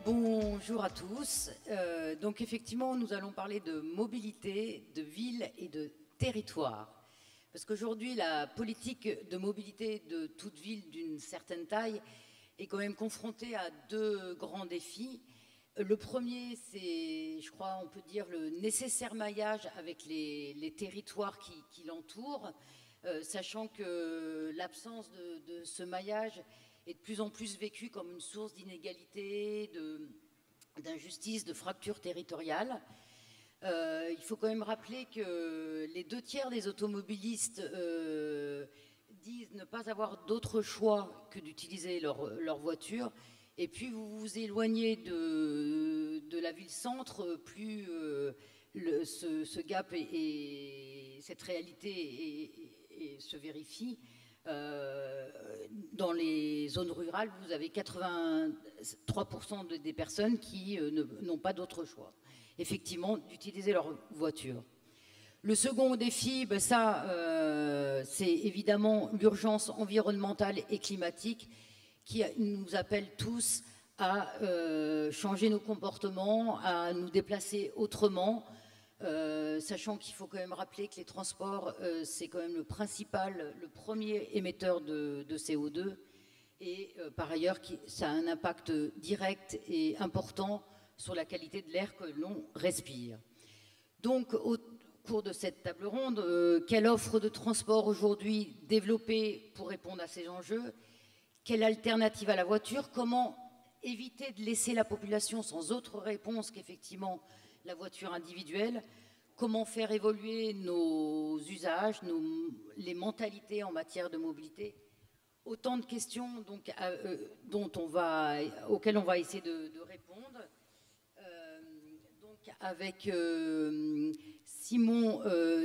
Bonjour à tous. Donc effectivement, nous allons parler de mobilité, de ville et de territoire. Parce qu'aujourd'hui, la politique de mobilité de toute ville d'une certaine taille est quand même confrontée à deux grands défis. Le premier, c'est, je crois, on peut dire, le nécessaire maillage avec les territoires qui l'entourent, sachant que l'absence de ce maillage est de plus en plus vécue comme une source d'inégalité, d'injustice, de fracture territoriale. Il faut quand même rappeler que les 2 tiers des automobilistes disent ne pas avoir d'autre choix que d'utiliser leur voiture. Et puis vous vous éloignez de la ville-centre, plus ce gap et cette réalité se vérifie. Dans les zones rurales, vous avez 83% des personnes qui n'ont pas d'autre choix, effectivement, d'utiliser leur voiture. Le second défi, c'est évidemment l'urgence environnementale et climatique qui nous appelle tous à changer nos comportements, à nous déplacer autrement, sachant qu'il faut quand même rappeler que les transports, c'est quand même le premier émetteur de CO2, et par ailleurs, ça a un impact direct et important sur la qualité de l'air que l'on respire. Donc, au cours de cette table ronde, quelle offre de transport aujourd'hui développer pour répondre à ces enjeux? Quelle alternative à la voiture? Comment éviter de laisser la population sans autre réponse qu'effectivement la voiture individuelle? Comment faire évoluer nos usages, les mentalités en matière de mobilité? Autant de questions donc, auxquelles on va essayer de répondre. Donc avec Simon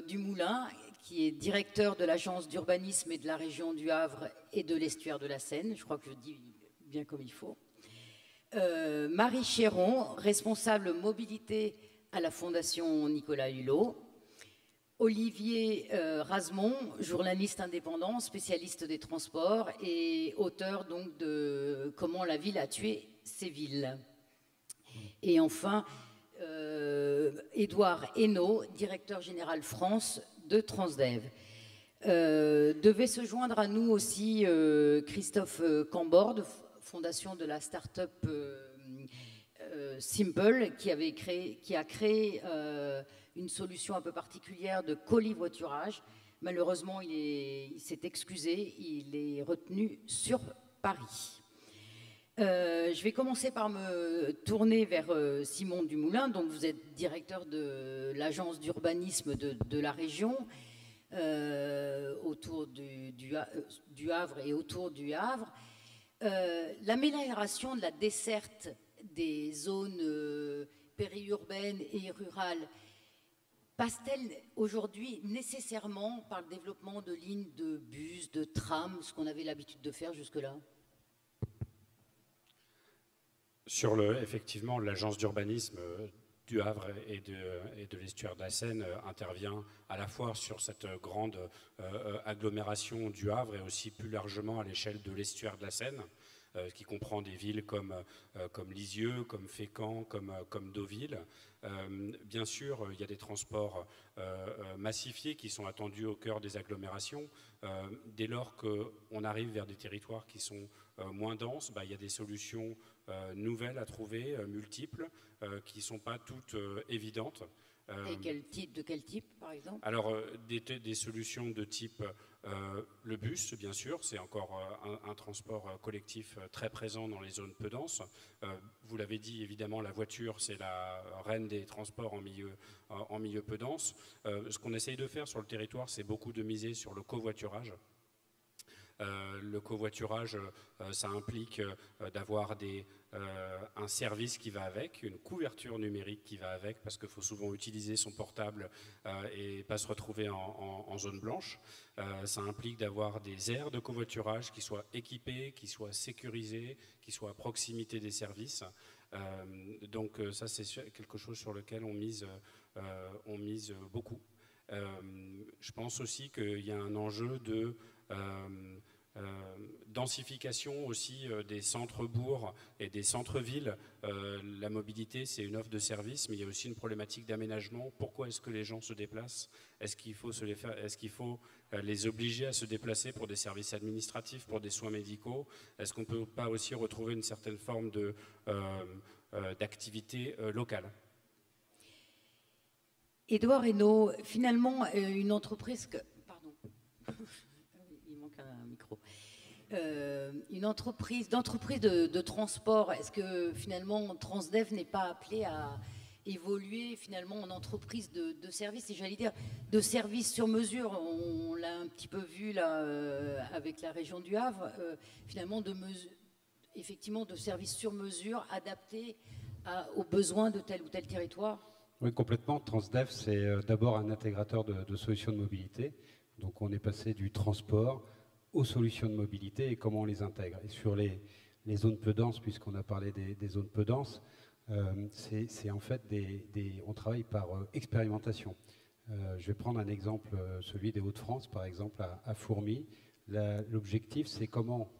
Dumoulin, qui est directeur de l'agence d'urbanisme et de la région du Havre et de l'estuaire de la Seine. Je crois que je dis bien comme il faut. Marie Chéron, responsable mobilité à la Fondation Nicolas Hulot. Olivier Rasmont, journaliste indépendant, spécialiste des transports et auteur donc de Comment la ville a tué ses villes. Et enfin, Édouard Hainaut, directeur général France de Transdev. Devait se joindre à nous aussi Christophe Camborde, fondation de la start-up Simple, qui a créé une solution un peu particulière de colis-voiturage. Malheureusement, il s'est excusé, il est retenu sur Paris. Je vais commencer par me tourner vers Simon Dumoulin. Donc, vous êtes directeur de l'agence d'urbanisme de la région, autour du Havre et autour du Havre. L'amélioration de la desserte des zones périurbaines et rurales passe-t-elle aujourd'hui nécessairement par le développement de lignes de bus, de trams, ce qu'on avait l'habitude de faire jusque-là? Effectivement, l'agence d'urbanisme du Havre et de l'estuaire de la Seine intervient à la fois sur cette grande agglomération du Havre et aussi plus largement à l'échelle de l'estuaire de la Seine, qui comprend des villes comme Lisieux, comme Fécamp, comme Deauville. Bien sûr, il y a des transports massifiés qui sont attendus au cœur des agglomérations. Dès lors qu'on arrive vers des territoires qui sont moins denses, il y a des solutions nouvelles à trouver, multiples, qui ne sont pas toutes évidentes. Et de quel type, par exemple? Alors, des solutions de type le bus, bien sûr, c'est encore un transport collectif très présent dans les zones peu denses. Vous l'avez dit, évidemment, la voiture, c'est la reine des transports en milieu peu dense. Ce qu'on essaye de faire sur le territoire, c'est beaucoup de miser sur le covoiturage. Le covoiturage, ça implique d'avoir un service qui va avec, une couverture numérique qui va avec, parce qu'il faut souvent utiliser son portable et pas se retrouver en zone blanche. Ça implique d'avoir des aires de covoiturage qui soient équipées, qui soient sécurisées, qui soient à proximité des services. Donc ça, c'est quelque chose sur lequel on mise beaucoup. Je pense aussi qu'il y a un enjeu Densification aussi des centres-bourgs et des centres-villes. La mobilité, c'est une offre de service, mais il y a aussi une problématique d'aménagement. Pourquoi est-ce que les gens se déplacent? Est-ce qu'il faut les obliger à se déplacer pour des services administratifs, pour des soins médicaux? Est-ce qu'on ne peut pas aussi retrouver une certaine forme d'activité locale? Édouard Hainaut, finalement, une entreprise pardon, il manque un micro. Une entreprise de transport, est-ce que finalement Transdev n'est pas appelé à évoluer finalement en entreprise de service, et j'allais dire de service sur mesure? On l'a un petit peu vu là avec la région du Havre, finalement effectivement de services sur mesure adaptés aux besoins de tel ou tel territoire. Oui, complètement. Transdev, c'est d'abord un intégrateur de solutions de mobilité. Donc on est passé du transport aux solutions de mobilité et comment on les intègre. Et sur les zones peu denses, puisqu'on a parlé des zones peu denses, c'est en fait on travaille par expérimentation. Je vais prendre un exemple, celui des Hauts-de-France, par exemple, à Fourmies. L'objectif, c'est comment,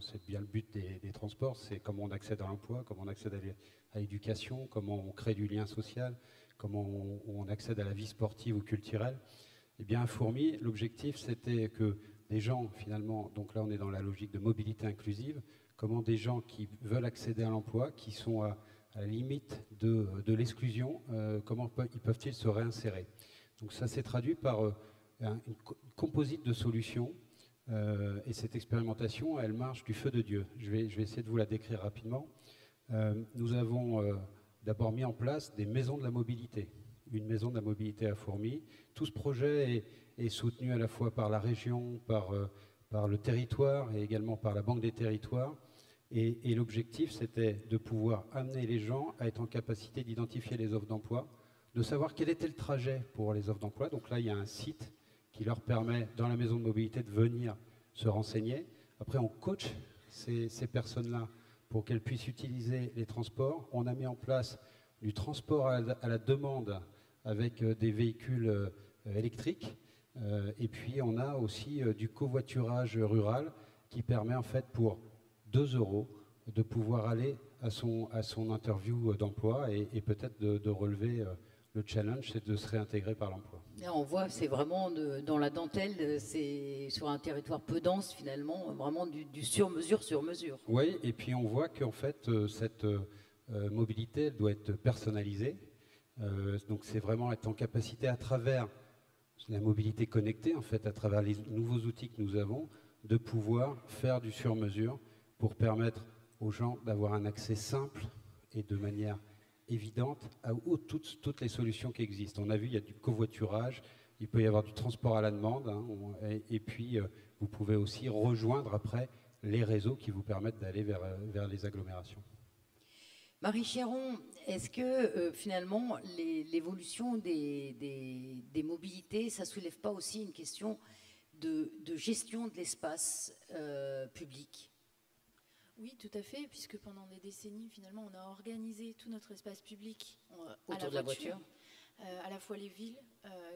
c'est bien le but des transports, c'est comment on accède à l'emploi, comment on accède à l'éducation, comment on crée du lien social, comment on accède à la vie sportive ou culturelle. Eh bien, à Fourmies, l'objectif, c'était que des gens, finalement, donc là, on est dans la logique de mobilité inclusive, comment des gens qui veulent accéder à l'emploi, qui sont à la limite de l'exclusion, comment peuvent-ils se réinsérer? Donc ça s'est traduit par une composite de solutions, et cette expérimentation, elle marche du feu de Dieu. Je vais essayer de vous la décrire rapidement. Nous avons d'abord mis en place des maisons de la mobilité. Une maison de la mobilité à Fourmies. Tout ce projet est soutenu à la fois par la région, par le territoire et également par la Banque des territoires. Et l'objectif, c'était de pouvoir amener les gens à être en capacité d'identifier les offres d'emploi, de savoir quel était le trajet pour les offres d'emploi. Donc là, il y a un site qui leur permet, dans la maison de mobilité, de venir se renseigner. Après, on coach ces personnes-là pour qu'elles puissent utiliser les transports. On a mis en place du transport à la demande avec des véhicules électriques. Et puis, on a aussi du covoiturage rural qui permet, en fait, pour 2 € de pouvoir aller à son interview d'emploi et peut-être de relever le challenge, c'est de se réintégrer par l'emploi. Là, on voit, c'est vraiment dans la dentelle, c'est sur un territoire peu dense finalement, vraiment du sur-mesure, sur-mesure. Oui, et puis on voit qu'en fait, cette mobilité elle doit être personnalisée. Donc c'est vraiment être en capacité à travers la mobilité connectée, en fait, à travers les nouveaux outils que nous avons, de pouvoir faire du sur-mesure pour permettre aux gens d'avoir un accès simple et de manière évidente à toutes les solutions qui existent. On a vu, il y a du covoiturage, il peut y avoir du transport à la demande, hein, et puis vous pouvez aussi rejoindre après les réseaux qui vous permettent d'aller vers les agglomérations. Marie Chéron, est-ce que finalement l'évolution des mobilités, ça ne soulève pas aussi une question de gestion de l'espace public? Oui, tout à fait, puisque pendant des décennies, finalement, on a organisé tout notre espace public autour de la voiture. À la fois les villes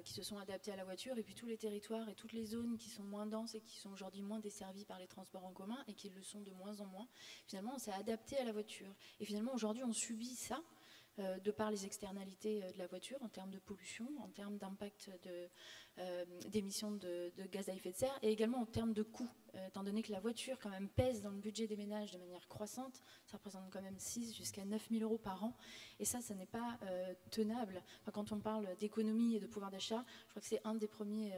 qui se sont adaptées à la voiture et puis tous les territoires et toutes les zones qui sont moins denses et qui sont aujourd'hui moins desservies par les transports en commun et qui le sont de moins en moins. Finalement, on s'est adapté à la voiture. Et finalement, aujourd'hui, on subit ça de par les externalités de la voiture en termes de pollution, en termes d'impact d'émissions de gaz à effet de serre et également en termes de coûts, étant donné que la voiture quand même pèse dans le budget des ménages de manière croissante, ça représente quand même 6 jusqu'à 9 000 € par an et ça n'est pas tenable. Enfin, quand on parle d'économie et de pouvoir d'achat, je crois que c'est un des premiers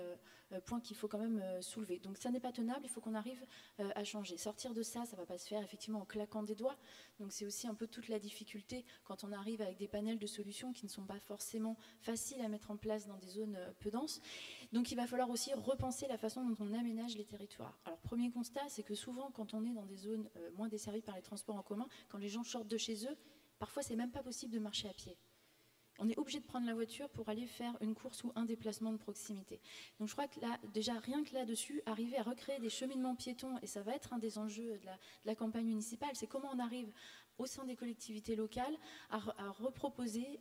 points qu'il faut quand même soulever. Donc ça n'est pas tenable, il faut qu'on arrive à changer. Sortir de ça, ça ne va pas se faire effectivement en claquant des doigts. Donc c'est aussi un peu toute la difficulté quand on arrive avec des panels de solutions qui ne sont pas forcément faciles à mettre en place dans des zones peu denses. Donc il va falloir aussi repenser la façon dont on aménage les territoires. Alors premier constat, c'est que souvent quand on est dans des zones moins desservies par les transports en commun, quand les gens sortent de chez eux, parfois c'est même pas possible de marcher à pied. On est obligé de prendre la voiture pour aller faire une course ou un déplacement de proximité. Donc je crois que là, déjà rien que là-dessus, arriver à recréer des cheminements piétons, et ça va être un des enjeux de la campagne municipale, c'est comment on arrive au sein des collectivités locales à reproposer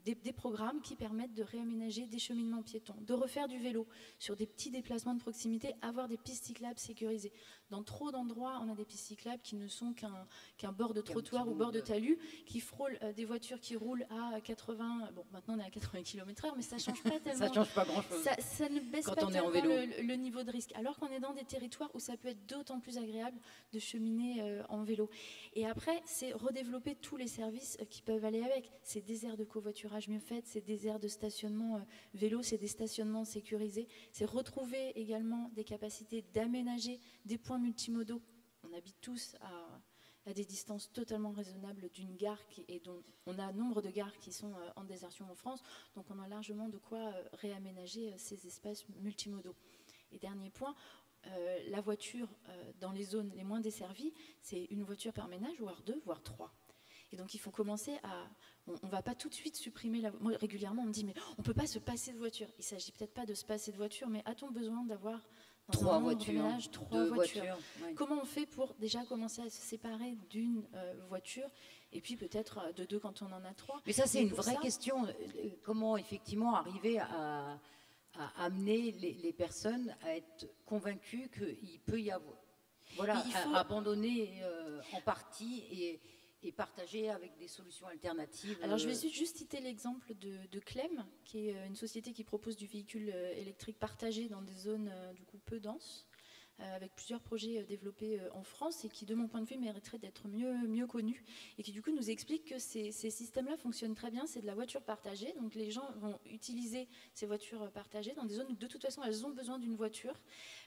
des programmes qui permettent de réaménager des cheminements piétons, de refaire du vélo sur des petits déplacements de proximité, avoir des pistes cyclables sécurisées. Dans trop d'endroits, on a des pistes cyclables qui ne sont qu'un bord de trottoir ou bord de talus, qui frôlent des voitures qui roulent à 80, bon maintenant on est à 80 km/h, mais ça ne change pas tellement. Ça change pas grand-chose. Ça ne baisse quand pas on est en tellement vélo. le niveau de risque, alors qu'on est dans des territoires où ça peut être d'autant plus agréable de cheminer en vélo. Et après, c'est redévelopper tous les services qui peuvent aller avec. Ces déserts de covoiturage mieux faits, ces déserts de stationnement vélo, c'est des stationnements sécurisés. C'est retrouver également des capacités d'aménager des points multimodaux. On habite tous à des distances totalement raisonnables d'une gare et dont on a nombre de gares qui sont en désertion en France. Donc on a largement de quoi réaménager ces espaces multimodaux. Et dernier point, la voiture dans les zones les moins desservies, c'est une voiture par ménage, voire 2, voire 3. Et donc il faut commencer à... On ne va pas tout de suite supprimer la voiture. Moi, régulièrement, on me dit, mais on ne peut pas se passer de voiture. Il ne s'agit peut-être pas de se passer de voiture, mais a-t-on besoin d'avoir dans 3 un nombre de voitures, ménages 3 voitures ouais. Comment on fait pour déjà commencer à se séparer d'une voiture et puis peut-être de 2 quand on en a 3? Mais ça, c'est une vraie question. Comment effectivement arriver à amener les personnes à être convaincues qu'il peut y avoir... Voilà, abandonner en partie et partager avec des solutions alternatives. Alors je vais juste citer l'exemple de Clem, qui est une société qui propose du véhicule électrique partagé dans des zones du coup peu denses, avec plusieurs projets développés en France et qui, de mon point de vue, mériteraient d'être mieux connus et qui du coup nous explique que ces systèmes-là fonctionnent très bien. C'est de la voiture partagée, donc les gens vont utiliser ces voitures partagées dans des zones où de toute façon elles ont besoin d'une voiture.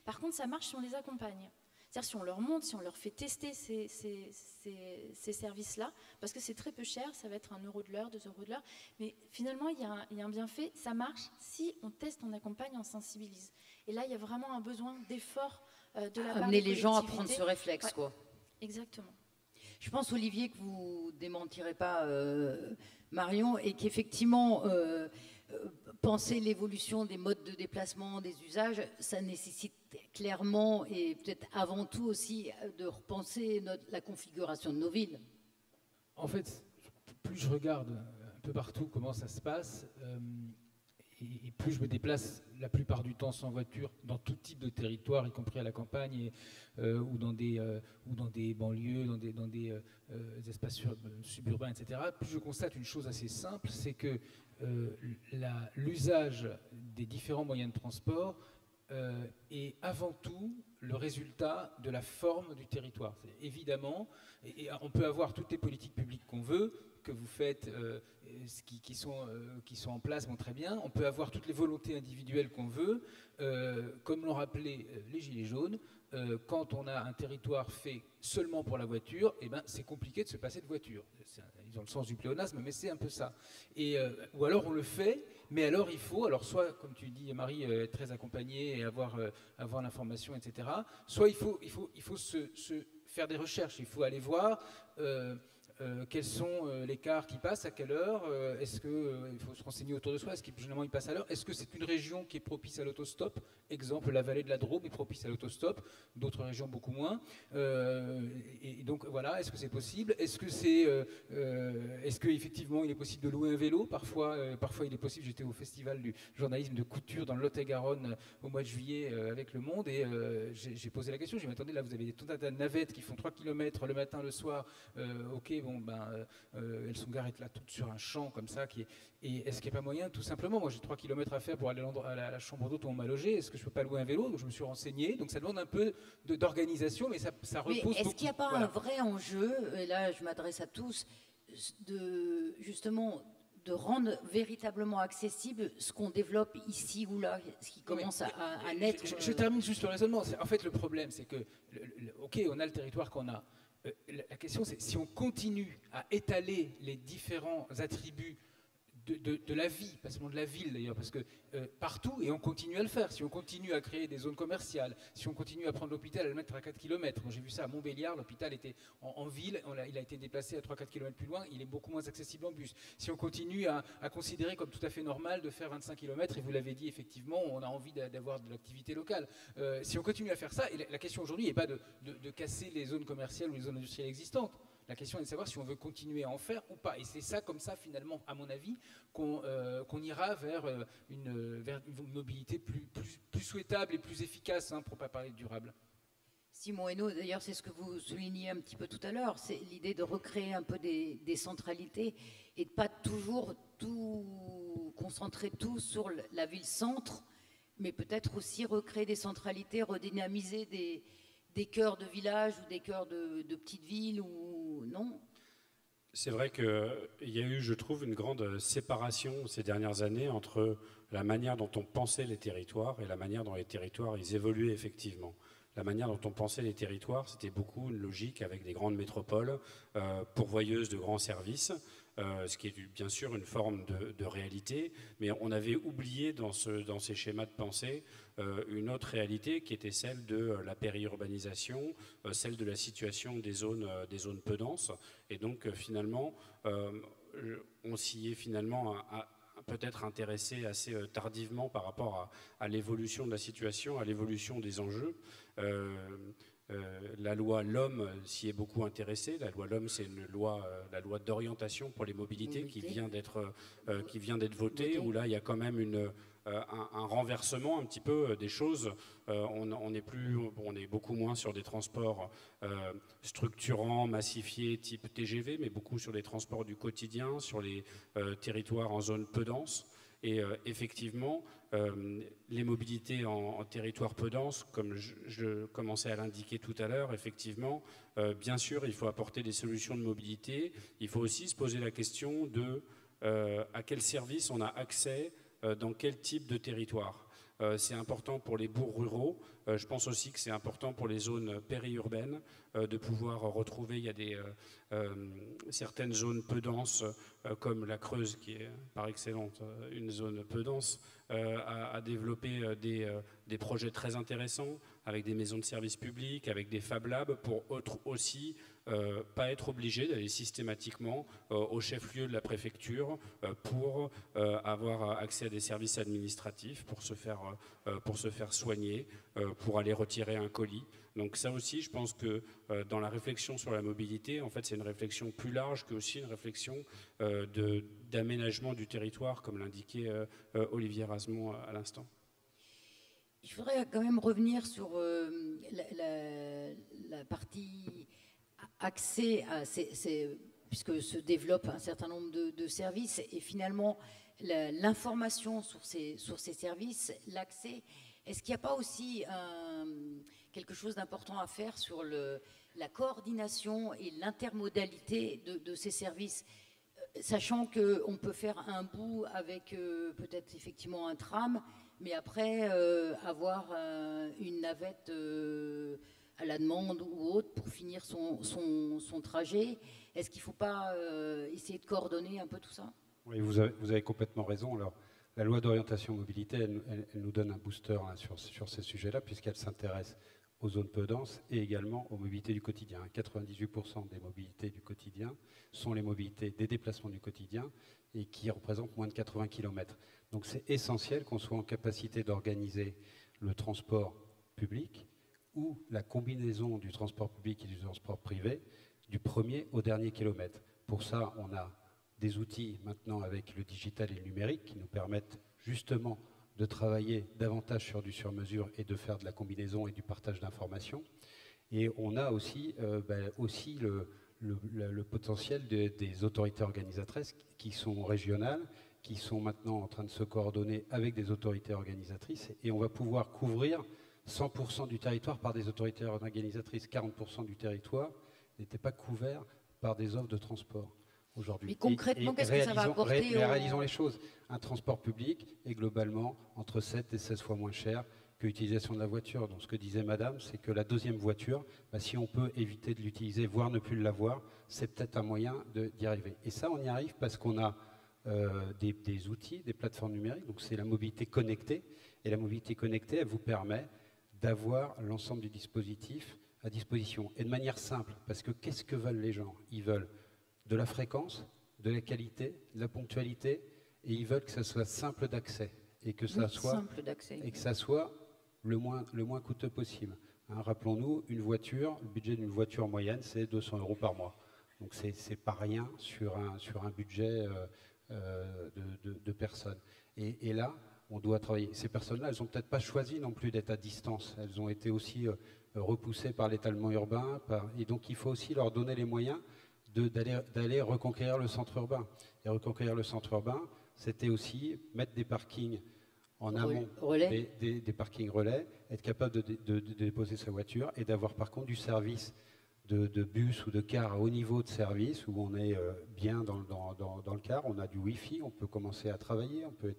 Par contre, ça marche si on les accompagne. C'est-à-dire si on leur montre, si on leur fait tester ces services-là, parce que c'est très peu cher, ça va être 1 euro de l'heure, 2 euros de l'heure, mais finalement il y a un bienfait, ça marche si on teste, on accompagne, on sensibilise. Et là il y a vraiment un besoin d'effort de la part des collectivités. Amener les gens à prendre ce réflexe, quoi. Exactement. Je pense, Olivier, que vous démentirez pas Marion, et qu'effectivement, penser l'évolution des modes de déplacement, des usages, ça nécessite clairement et peut-être avant tout aussi de repenser la configuration de nos villes. En fait, plus je regarde un peu partout comment ça se passe, et plus je me déplace la plupart du temps sans voiture dans tout type de territoire, y compris à la campagne ou dans des banlieues, dans des espaces suburbains, etc., plus je constate une chose assez simple, c'est que l'usage des différents moyens de transport est avant tout le résultat de la forme du territoire. Évidemment, et on peut avoir toutes les politiques publiques qu'on veut, que vous faites, qui sont en place, vont très bien. On peut avoir toutes les volontés individuelles qu'on veut. Comme l'ont rappelé les Gilets jaunes, quand on a un territoire fait seulement pour la voiture, eh ben, c'est compliqué de se passer de voiture. Ils ont le sens du pléonasme, mais c'est un peu ça. Ou alors on le fait, mais alors il faut, soit, comme tu dis Marie, être très accompagné et avoir l'information, etc. Soit il faut se faire des recherches, il faut aller voir quels sont les cars qui passent, à quelle heure, est-ce qu'il faut se renseigner autour de soi, est-ce que généralement ils passent à l'heure, est-ce que c'est une région qui est propice à l'autostop, exemple la vallée de la Drôme est propice à l'autostop, d'autres régions beaucoup moins, et donc voilà, est-ce que c'est possible, est-ce qu'effectivement il est possible de louer un vélo, parfois il est possible, j'étais au festival du journalisme de couture dans le Lot-et-Garonne au mois de juillet avec Le Monde, et j'ai posé la question, j'ai dit, mais attendez, là vous avez tout un tas de navettes qui font 3 km le matin, le soir, ok, elles sont garées là toutes sur un champ comme ça. Et est-ce qu'il n'y a pas moyen, tout simplement, moi j'ai 3 km à faire pour aller à la chambre d'hôte où on m'a logé, est-ce que je ne peux pas louer un vélo? Donc je me suis renseigné, donc ça demande un peu d'organisation, mais ça repose beaucoup. Est-ce qu'il n'y a pas un vrai enjeu, et là je m'adresse à tous, justement de rendre véritablement accessible ce qu'on développe ici ou là, ce qui commence à naître. Je termine juste le raisonnement. En fait, le problème, c'est que, ok, on a le territoire qu'on a. La question, c'est si on continue à étaler les différents attributs de la vie, pas seulement de la ville d'ailleurs, parce que partout, et on continue à le faire, si on continue à créer des zones commerciales, si on continue à prendre l'hôpital, à le mettre à 4 km, moi j'ai vu ça à Montbéliard, l'hôpital était en ville, il a été déplacé à 3-4 km plus loin, il est beaucoup moins accessible en bus. Si on continue à considérer comme tout à fait normal de faire 25 km, et vous l'avez dit effectivement, on a envie d'avoir de l'activité locale. Si on continue à faire ça, et la question aujourd'hui n'est pas de casser les zones commerciales ou les zones industrielles existantes. La question est de savoir si on veut continuer à en faire ou pas. Et c'est ça, comme ça, finalement, à mon avis, qu'on ira vers une mobilité plus souhaitable et plus efficace, hein, pour ne pas parler de durable. Simon Hainaut, d'ailleurs, c'est ce que vous souligniez un petit peu tout à l'heure, c'est l'idée de recréer un peu des centralités et de ne pas toujours concentrer tout sur la ville-centre, mais peut-être aussi recréer des centralités, redynamiser des cœurs de village ou des cœurs de petites villes, ou non? C'est vrai qu'il y a eu, je trouve, une grande séparation ces dernières années entre la manière dont on pensait les territoires et la manière dont les territoires ils évoluaient effectivement. La manière dont on pensait les territoires, c'était beaucoup une logique avec des grandes métropoles pourvoyeuses de grands services, ce qui est bien sûr une forme de réalité, mais on avait oublié dans ces schémas de pensée une autre réalité qui était celle de la périurbanisation, celle de la situation des zones peu denses, et donc finalement on s'y est finalement peut-être intéressé assez tardivement par rapport à l'évolution de la situation, à l'évolution des enjeux. La loi LOM s'y est beaucoup intéressée. La loi LOM, c'est la loi d'orientation pour les mobilités qui vient d'être votée, où là, il y a quand même un renversement un petit peu des choses. On est beaucoup moins sur des transports structurants, massifiés, type TGV, mais beaucoup sur les transports du quotidien, sur les territoires en zone peu dense. Et effectivement, les mobilités en territoire peu dense, comme je commençais à l'indiquer tout à l'heure, effectivement, bien sûr, il faut apporter des solutions de mobilité. Il faut aussi se poser la question de à quel service on a accès dans quel type de territoire. C'est important pour les bourgs ruraux. Je pense aussi que c'est important pour les zones périurbaines de pouvoir retrouver, il y a certaines zones peu denses comme la Creuse qui est par excellence une zone peu dense à développer des projets très intéressants avec des maisons de services publics, avec des Fab Labs pour aussi pas être obligé d'aller systématiquement au chef-lieu de la préfecture pour avoir accès à des services administratifs, pour se faire soigner, pour aller retirer un colis. Donc ça aussi, je pense que dans la réflexion sur la mobilité, en fait, c'est une réflexion plus large que aussi une réflexion d'aménagement du territoire, comme l'indiquait Olivier Rasmont à l'instant. Il faudrait quand même revenir sur la partie accès à puisque se développe un certain nombre de services et finalement l'information sur ces services, l'accès. Est-ce qu'il n'y a pas aussi quelque chose d'important à faire sur la coordination et l'intermodalité de ces services, sachant qu'on peut faire un bout avec peut-être effectivement un tram, mais après avoir une navette à la demande ou autre pour finir son trajet. Est-ce qu'il ne faut pas essayer de coordonner un peu tout ça? Oui, vous avez complètement raison. Alors, la loi d'orientation mobilité, elle nous donne un booster hein, sur ces sujets-là, puisqu'elle s'intéresse aux zones peu denses et également aux mobilités du quotidien. 98% des mobilités du quotidien sont les mobilités des déplacements du quotidien et qui représentent moins de 80 km. Donc c'est essentiel qu'on soit en capacité d'organiser le transport public ou la combinaison du transport public et du transport privé du premier au dernier kilomètre. Pour ça, on a des outils maintenant avec le digital et le numérique qui nous permettent justement de travailler davantage sur du sur-mesure et de faire de la combinaison et du partage d'informations. Et on a aussi, le potentiel des autorités organisatrices qui sont régionales, qui sont maintenant en train de se coordonner avec des autorités organisatrices. Et on va pouvoir couvrir 100% du territoire par des autorités organisatrices. 40% du territoire n'était pas couvert par des offres de transport aujourd'hui. Mais concrètement, qu'est-ce que ça va apporter réalisons les choses. Un transport public est globalement entre 7 et 16 fois moins cher que l'utilisation de la voiture. Donc ce que disait madame, c'est que la deuxième voiture, si on peut éviter de l'utiliser, voire ne plus l'avoir, c'est peut-être un moyen d'y arriver. Et ça, on y arrive parce qu'on a des outils, des plateformes numériques, donc c'est la mobilité connectée. Et la mobilité connectée, elle vous permet d'avoir l'ensemble du dispositif à disposition. Et de manière simple, parce que qu'est-ce que veulent les gens? Ils veulent de la fréquence, de la qualité, de la ponctualité, et ils veulent que ça soit simple d'accès et que ça soit le moins coûteux possible. Hein, rappelons-nous, le budget d'une voiture moyenne, c'est 200 € par mois. Donc c'est pas rien sur un budget de personnes. Et là, on doit travailler. Ces personnes-là, elles n'ont peut-être pas choisi non plus d'être à distance. Elles ont été aussi repoussées par l'étalement urbain. Et donc, il faut aussi leur donner les moyens d'aller reconquérir le centre urbain. Et reconquérir le centre urbain, c'était aussi mettre des parkings en amont, des parkings relais, être capable de déposer sa voiture et d'avoir par contre du service de bus ou de car à haut niveau de service où on est bien dans le car, on a du Wi-Fi, on peut commencer à travailler, on peut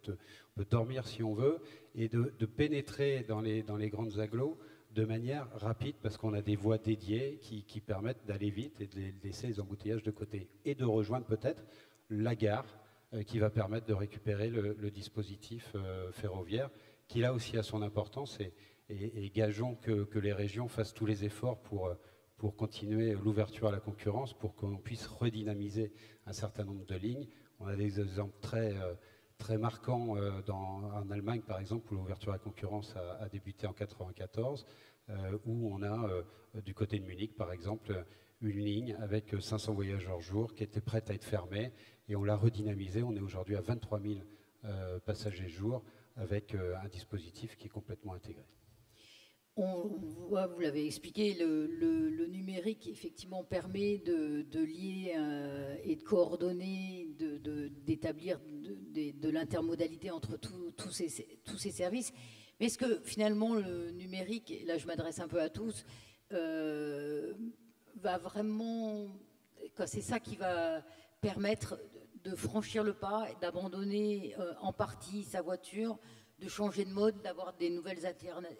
dormir si on veut, et de pénétrer dans les grandes agglos de manière rapide parce qu'on a des voies dédiées qui permettent d'aller vite et de laisser les embouteillages de côté. Et de rejoindre peut-être la gare qui va permettre de récupérer le dispositif ferroviaire qui là aussi a son importance et gageons que les régions fassent tous les efforts pour continuer l'ouverture à la concurrence, pour qu'on puisse redynamiser un certain nombre de lignes. On a des exemples très marquants en Allemagne, par exemple, où l'ouverture à la concurrence a débuté en 1994, où on a, du côté de Munich, par exemple, une ligne avec 500 voyageurs jour qui était prête à être fermée, et on l'a redynamisée. On est aujourd'hui à 23 000 passagers jour, avec un dispositif qui est complètement intégré. On voit, vous l'avez expliqué, le numérique effectivement permet de lier et de coordonner, d'établir de l'intermodalité entre tous ces services. Mais est-ce que finalement le numérique, et là je m'adresse un peu à tous, va vraiment, c'est ça qui va permettre de franchir le pas, d'abandonner en partie sa voiture, de changer de mode, d'avoir des nouvelles alternatives,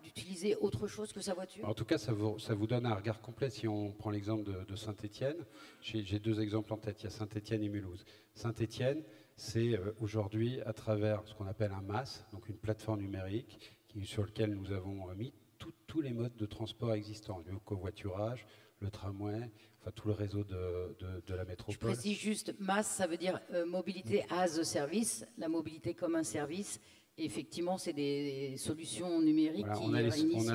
d'utiliser autre chose que sa voiture? En tout cas, ça vous donne un regard complet. Si on prend l'exemple de Saint-Étienne, j'ai deux exemples en tête. Il y a Saint-Étienne et Mulhouse. Saint-Étienne, c'est aujourd'hui à travers ce qu'on appelle un MAS, donc une plateforme numérique sur laquelle nous avons mis tous les modes de transport existants, le covoiturage, le tramway, enfin tout le réseau de la métropole. Je précise juste, MAS, ça veut dire mobilité as a service, la mobilité comme un service. Et effectivement, c'est des solutions numériques qui réunissent...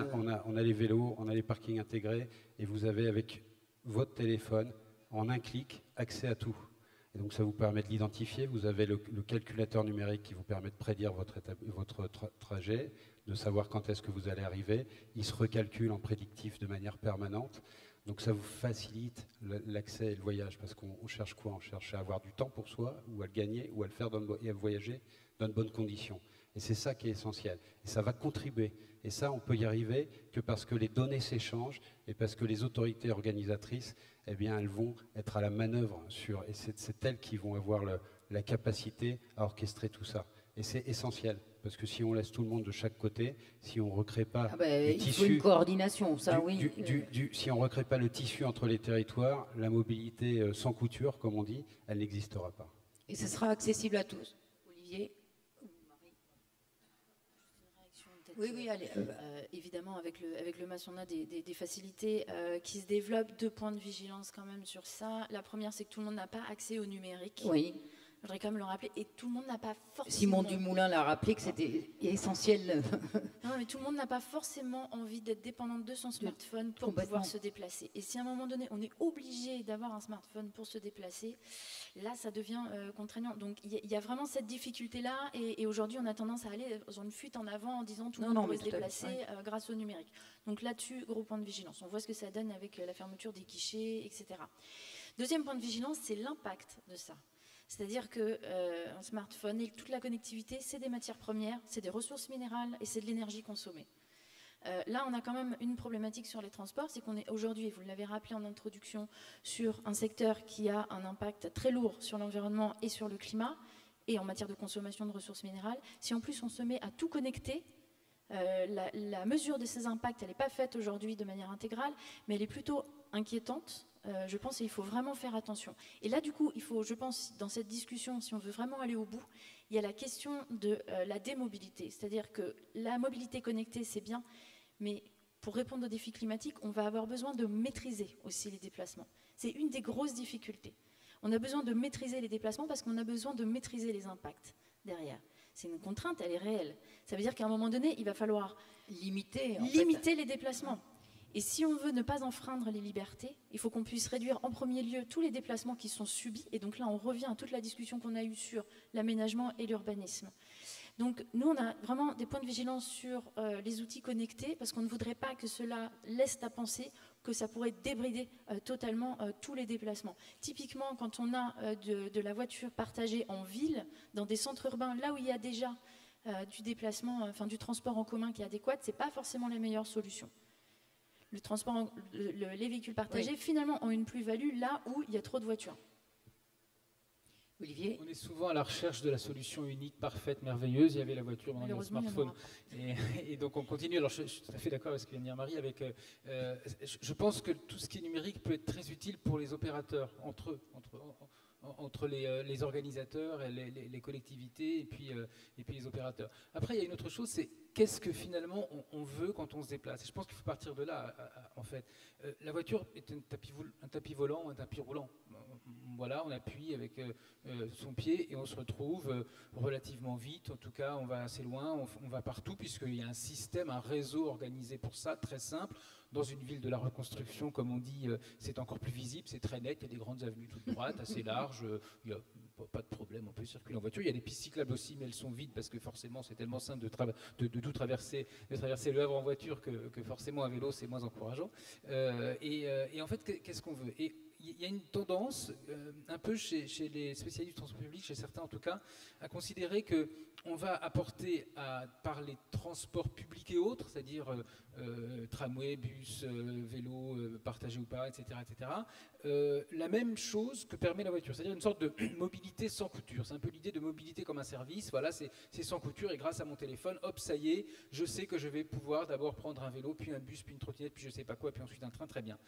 On a les vélos, on a les parkings intégrés, et vous avez avec votre téléphone, en un clic, accès à tout. Et donc ça vous permet de l'identifier. Vous avez le calculateur numérique qui vous permet de prédire votre trajet, de savoir quand est-ce que vous allez arriver. Il se recalcule en prédictif de manière permanente. Donc ça vous facilite l'accès et le voyage, parce qu'on cherche quoi? On cherche à avoir du temps pour soi, ou à le gagner, ou à le faire et à voyager dans de bonnes conditions. Et c'est ça qui est essentiel. Et ça va contribuer. Et ça, on peut y arriver que parce que les données s'échangent et parce que les autorités organisatrices, eh bien, elles vont être à la manœuvre et c'est elles qui vont avoir la capacité à orchestrer tout ça. Et c'est essentiel. Parce que si on laisse tout le monde de chaque côté, si on ne recrée pas le tissu... Il faut une coordination, ça oui. Si on ne recrée pas le tissu entre les territoires, la mobilité sans couture, comme on dit, elle n'existera pas. Et ce sera accessible à tous. Olivier? Oui, allez. Évidemment, avec le MAS, on a des facilités qui se développent. 2 points de vigilance quand même sur ça. La première, c'est que tout le monde n'a pas accès au numérique. Oui. Je voudrais quand même le rappeler. Et tout le monde n'a pas forcément... Simon Dumoulin l'a rappelé que c'était essentiel. Non, mais tout le monde n'a pas forcément envie d'être dépendant de son smartphone pour pouvoir se déplacer. Et si à un moment donné, on est obligé d'avoir un smartphone pour se déplacer, là, ça devient contraignant. Donc, il y a vraiment cette difficulté-là. Et aujourd'hui, on a tendance à aller dans une fuite en avant en disant tout le monde peut se déplacer grâce au numérique. Donc là-dessus, gros point de vigilance. On voit ce que ça donne avec la fermeture des guichets, etc. Deuxième point de vigilance, c'est l'impact de ça. C'est-à-dire qu'un smartphone et toute la connectivité, c'est des matières premières, c'est des ressources minérales et c'est de l'énergie consommée. Là, on a quand même une problématique sur les transports, c'est qu'on est aujourd'hui, vous l'avez rappelé en introduction, sur un secteur qui a un impact très lourd sur l'environnement et sur le climat, et en matière de consommation de ressources minérales. Si en plus on se met à tout connecter, la mesure de ces impacts, elle n'est pas faite aujourd'hui de manière intégrale, mais elle est plutôt inquiétante. Je pense qu'il faut vraiment faire attention. Et là, du coup, il faut, je pense, dans cette discussion, si on veut vraiment aller au bout, il y a la question de la démobilité. C'est-à-dire que la mobilité connectée, c'est bien, mais pour répondre aux défis climatiques, on va avoir besoin de maîtriser aussi les déplacements. C'est une des grosses difficultés. On a besoin de maîtriser les déplacements parce qu'on a besoin de maîtriser les impacts derrière. C'est une contrainte, elle est réelle. Ça veut dire qu'à un moment donné, il va falloir limiter les déplacements. Et si on veut ne pas enfreindre les libertés, il faut qu'on puisse réduire en premier lieu tous les déplacements qui sont subis. Et donc là, on revient à toute la discussion qu'on a eue sur l'aménagement et l'urbanisme. Donc nous, on a vraiment des points de vigilance sur les outils connectés, parce qu'on ne voudrait pas que cela laisse à penser que ça pourrait débrider totalement tous les déplacements. Typiquement, quand on a de la voiture partagée en ville, dans des centres urbains, là où il y a déjà du déplacement, du transport en commun qui est adéquat, ce n'est pas forcément la meilleure solution. Les véhicules partagés, finalement, ont une plus-value là où il y a trop de voitures. Olivier ? On est souvent à la recherche de la solution unique, parfaite, merveilleuse. Il y avait la voiture, maintenant il y a le smartphone. Et donc on continue. Alors je suis tout à fait d'accord avec ce que vient de dire Marie. Je pense que tout ce qui est numérique peut être très utile pour les opérateurs, entre les organisateurs, et les collectivités et puis les opérateurs. Après, il y a une autre chose, c'est qu'est-ce que finalement on veut quand on se déplace. Et je pense qu'il faut partir de là, en fait. La voiture est un tapis volant, un tapis roulant. Voilà, on appuie avec son pied et on se retrouve relativement vite. En tout cas, on va assez loin, on va partout, puisqu'il y a un système, un réseau organisé pour ça, très simple. Dans une ville de la reconstruction, comme on dit, c'est encore plus visible, c'est très net, il y a des grandes avenues toutes droites, assez larges, il n'y a pas de problème, on peut circuler en voiture. Il y a des pistes cyclables aussi, mais elles sont vides, parce que forcément c'est tellement simple de tout traverser, de traverser le Havre en voiture que forcément à vélo c'est moins encourageant. Et en fait, qu'est-ce qu'on veut ? Et il y a une tendance, un peu chez les spécialistes du transport public, chez certains en tout cas, à considérer qu'on va apporter par les transports publics et autres, c'est-à-dire tramway, bus, vélo, partagé ou pas, etc., la même chose que permet la voiture, c'est-à-dire une sorte de mobilité sans couture. C'est un peu l'idée de mobilité comme un service. Voilà, c'est sans couture et grâce à mon téléphone, hop, ça y est, je sais que je vais pouvoir d'abord prendre un vélo, puis un bus, puis une trottinette, puis je sais pas quoi, puis ensuite un train, très bien.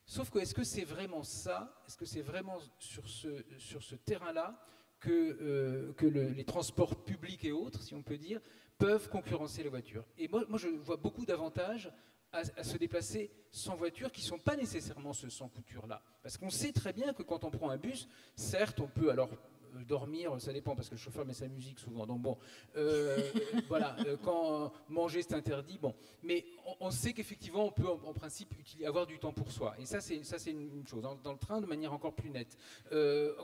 Sauf que est-ce que c'est vraiment ça ? Est-ce que c'est vraiment sur ce terrain-là que les transports publics et autres, si on peut dire, peuvent concurrencer les voitures ? Et moi, je vois beaucoup d'avantages à se déplacer sans voiture, qui ne sont pas nécessairement ce sans couture-là. Parce qu'on sait très bien que quand on prend un bus, certes, on peut alors dormir, ça dépend, parce que le chauffeur met sa musique souvent. Donc bon, voilà, quand manger c'est interdit, bon. Mais on sait qu'effectivement, on peut en principe avoir du temps pour soi. Et ça, c'est une chose. Dans le train, de manière encore plus nette.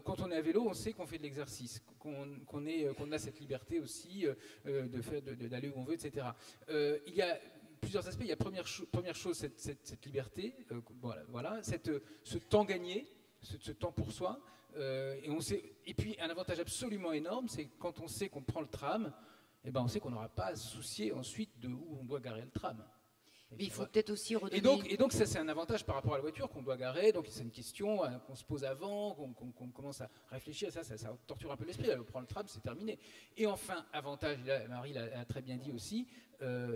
Quand on est à vélo, on sait qu'on fait de l'exercice, qu'on a cette liberté aussi d'aller où on veut, etc. Il y a plusieurs aspects. Il y a première chose, cette liberté, voilà, ce temps gagné, ce temps pour soi. Et puis un avantage absolument énorme, c'est quand on sait qu'on prend le tram, eh ben on sait qu'on n'aura pas à se soucier ensuite de où on doit garer le tram. Mais il faut peut-être aussi redonner... Et donc ça, c'est un avantage par rapport à la voiture qu'on doit garer, donc c'est une question qu'on se pose avant, qu'on commence à réfléchir, ça torture un peu l'esprit, on prend le tram, c'est terminé. Et enfin, avantage, là, Marie l'a très bien dit aussi,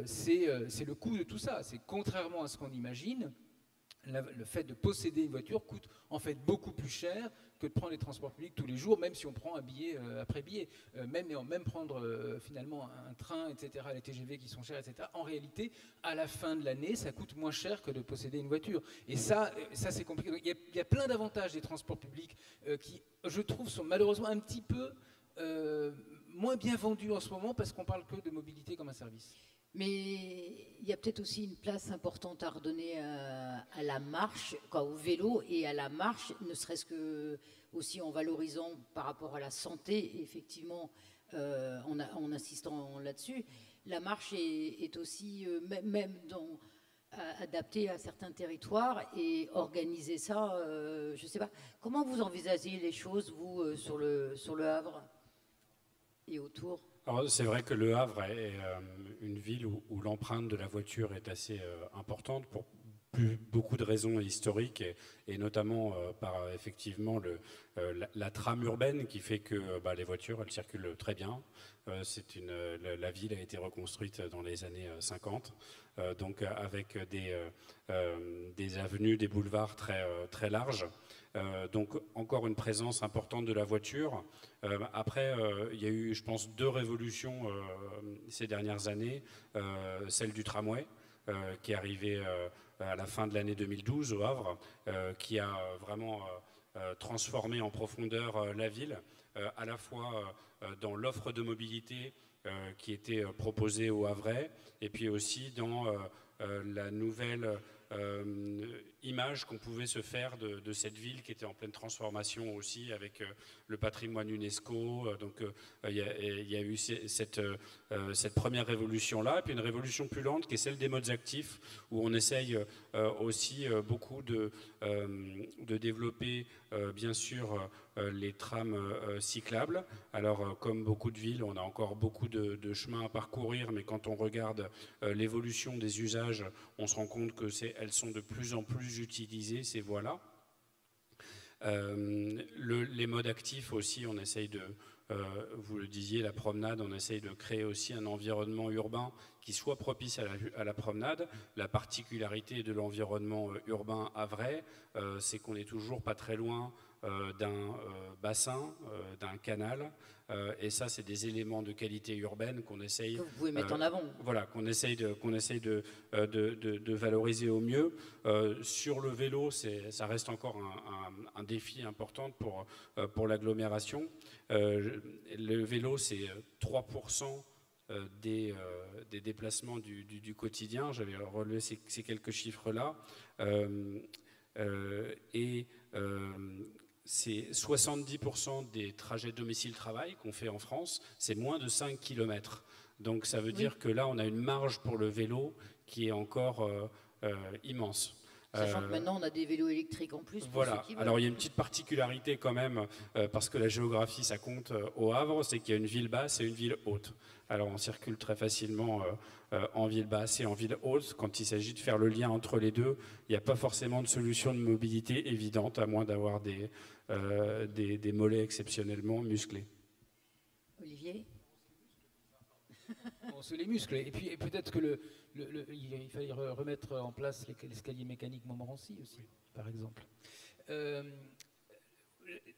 c'est le coût de tout ça. C'est contrairement à ce qu'on imagine, le fait de posséder une voiture coûte en fait beaucoup plus cher que de prendre les transports publics tous les jours, même si on prend un billet après billet, même prendre finalement un train, etc., les TGV qui sont chers, etc. En réalité, à la fin de l'année, ça coûte moins cher que de posséder une voiture. Et ça c'est compliqué. Il y a plein d'avantages des transports publics qui, je trouve, sont malheureusement un petit peu moins bien vendus en ce moment, parce qu'on parle que de mobilité comme un service. Mais il y a peut-être aussi une place importante à redonner à la marche, au vélo et à la marche, ne serait-ce que aussi en valorisant par rapport à la santé, effectivement, en insistant là-dessus. La marche est aussi, même adaptée à certains territoires, et organiser ça, je ne sais pas. Comment vous envisagez les choses, vous, sur le Havre et autour ? Alors, c'est vrai que Le Havre est une ville où l'empreinte de la voiture est assez importante pour beaucoup de raisons historiques et notamment par effectivement la trame urbaine qui fait que les voitures elles circulent très bien. La ville a été reconstruite dans les années 50, donc avec des avenues, des boulevards très, très larges. Donc encore une présence importante de la voiture. Après, il y a eu, je pense, 2 révolutions ces dernières années. Celle du tramway, qui est arrivée à la fin de l'année 2012 au Havre, qui a vraiment transformé en profondeur la ville, à la fois dans l'offre de mobilité qui était proposée au Havrais, et puis aussi dans la nouvelle image qu'on pouvait se faire de cette ville qui était en pleine transformation aussi avec le patrimoine UNESCO. Donc il y a eu cette première révolution-là, et puis une révolution plus lente qui est celle des modes actifs, où on essaye aussi beaucoup de développer bien sûr les trams cyclables. Alors comme beaucoup de villes, on a encore beaucoup de chemins à parcourir, mais quand on regarde l'évolution des usages, on se rend compte qu'elles sont de plus en plus utilisées, ces voies-là. Les modes actifs aussi, on essaye de, vous le disiez, la promenade, on essaye de créer aussi un environnement urbain qui soit propice à la promenade. La particularité de l'environnement urbain havrais, c'est qu'on n'est toujours pas très loin d'un bassin, d'un canal, et ça c'est des éléments de qualité urbaine qu'on essaye que vous pouvez mettre en avant. Voilà, qu'on essaye de valoriser au mieux. Sur le vélo, ça reste encore un défi important pour l'agglomération. Le vélo, c'est 3% des déplacements du quotidien. J'avais relevé ces quelques chiffres-là. C'est 70% des trajets domicile-travail qu'on fait en France, c'est moins de 5 km. Donc ça veut dire que là, on a une marge pour le vélo qui est encore immense. Sachant que maintenant, on a des vélos électriques en plus. Voilà. Alors il y a une petite particularité quand même, parce que la géographie, ça compte au Havre, c'est qu'il y a une ville basse et une ville haute. Alors on circule très facilement en ville basse et en ville haute. Quand il s'agit de faire le lien entre les deux, il n'y a pas forcément de solution de mobilité évidente, à moins d'avoir des mollets exceptionnellement musclés. Olivier ? On se les muscle. Et puis peut-être que il fallait remettre en place l'escalier mécanique Montmorency aussi, par exemple.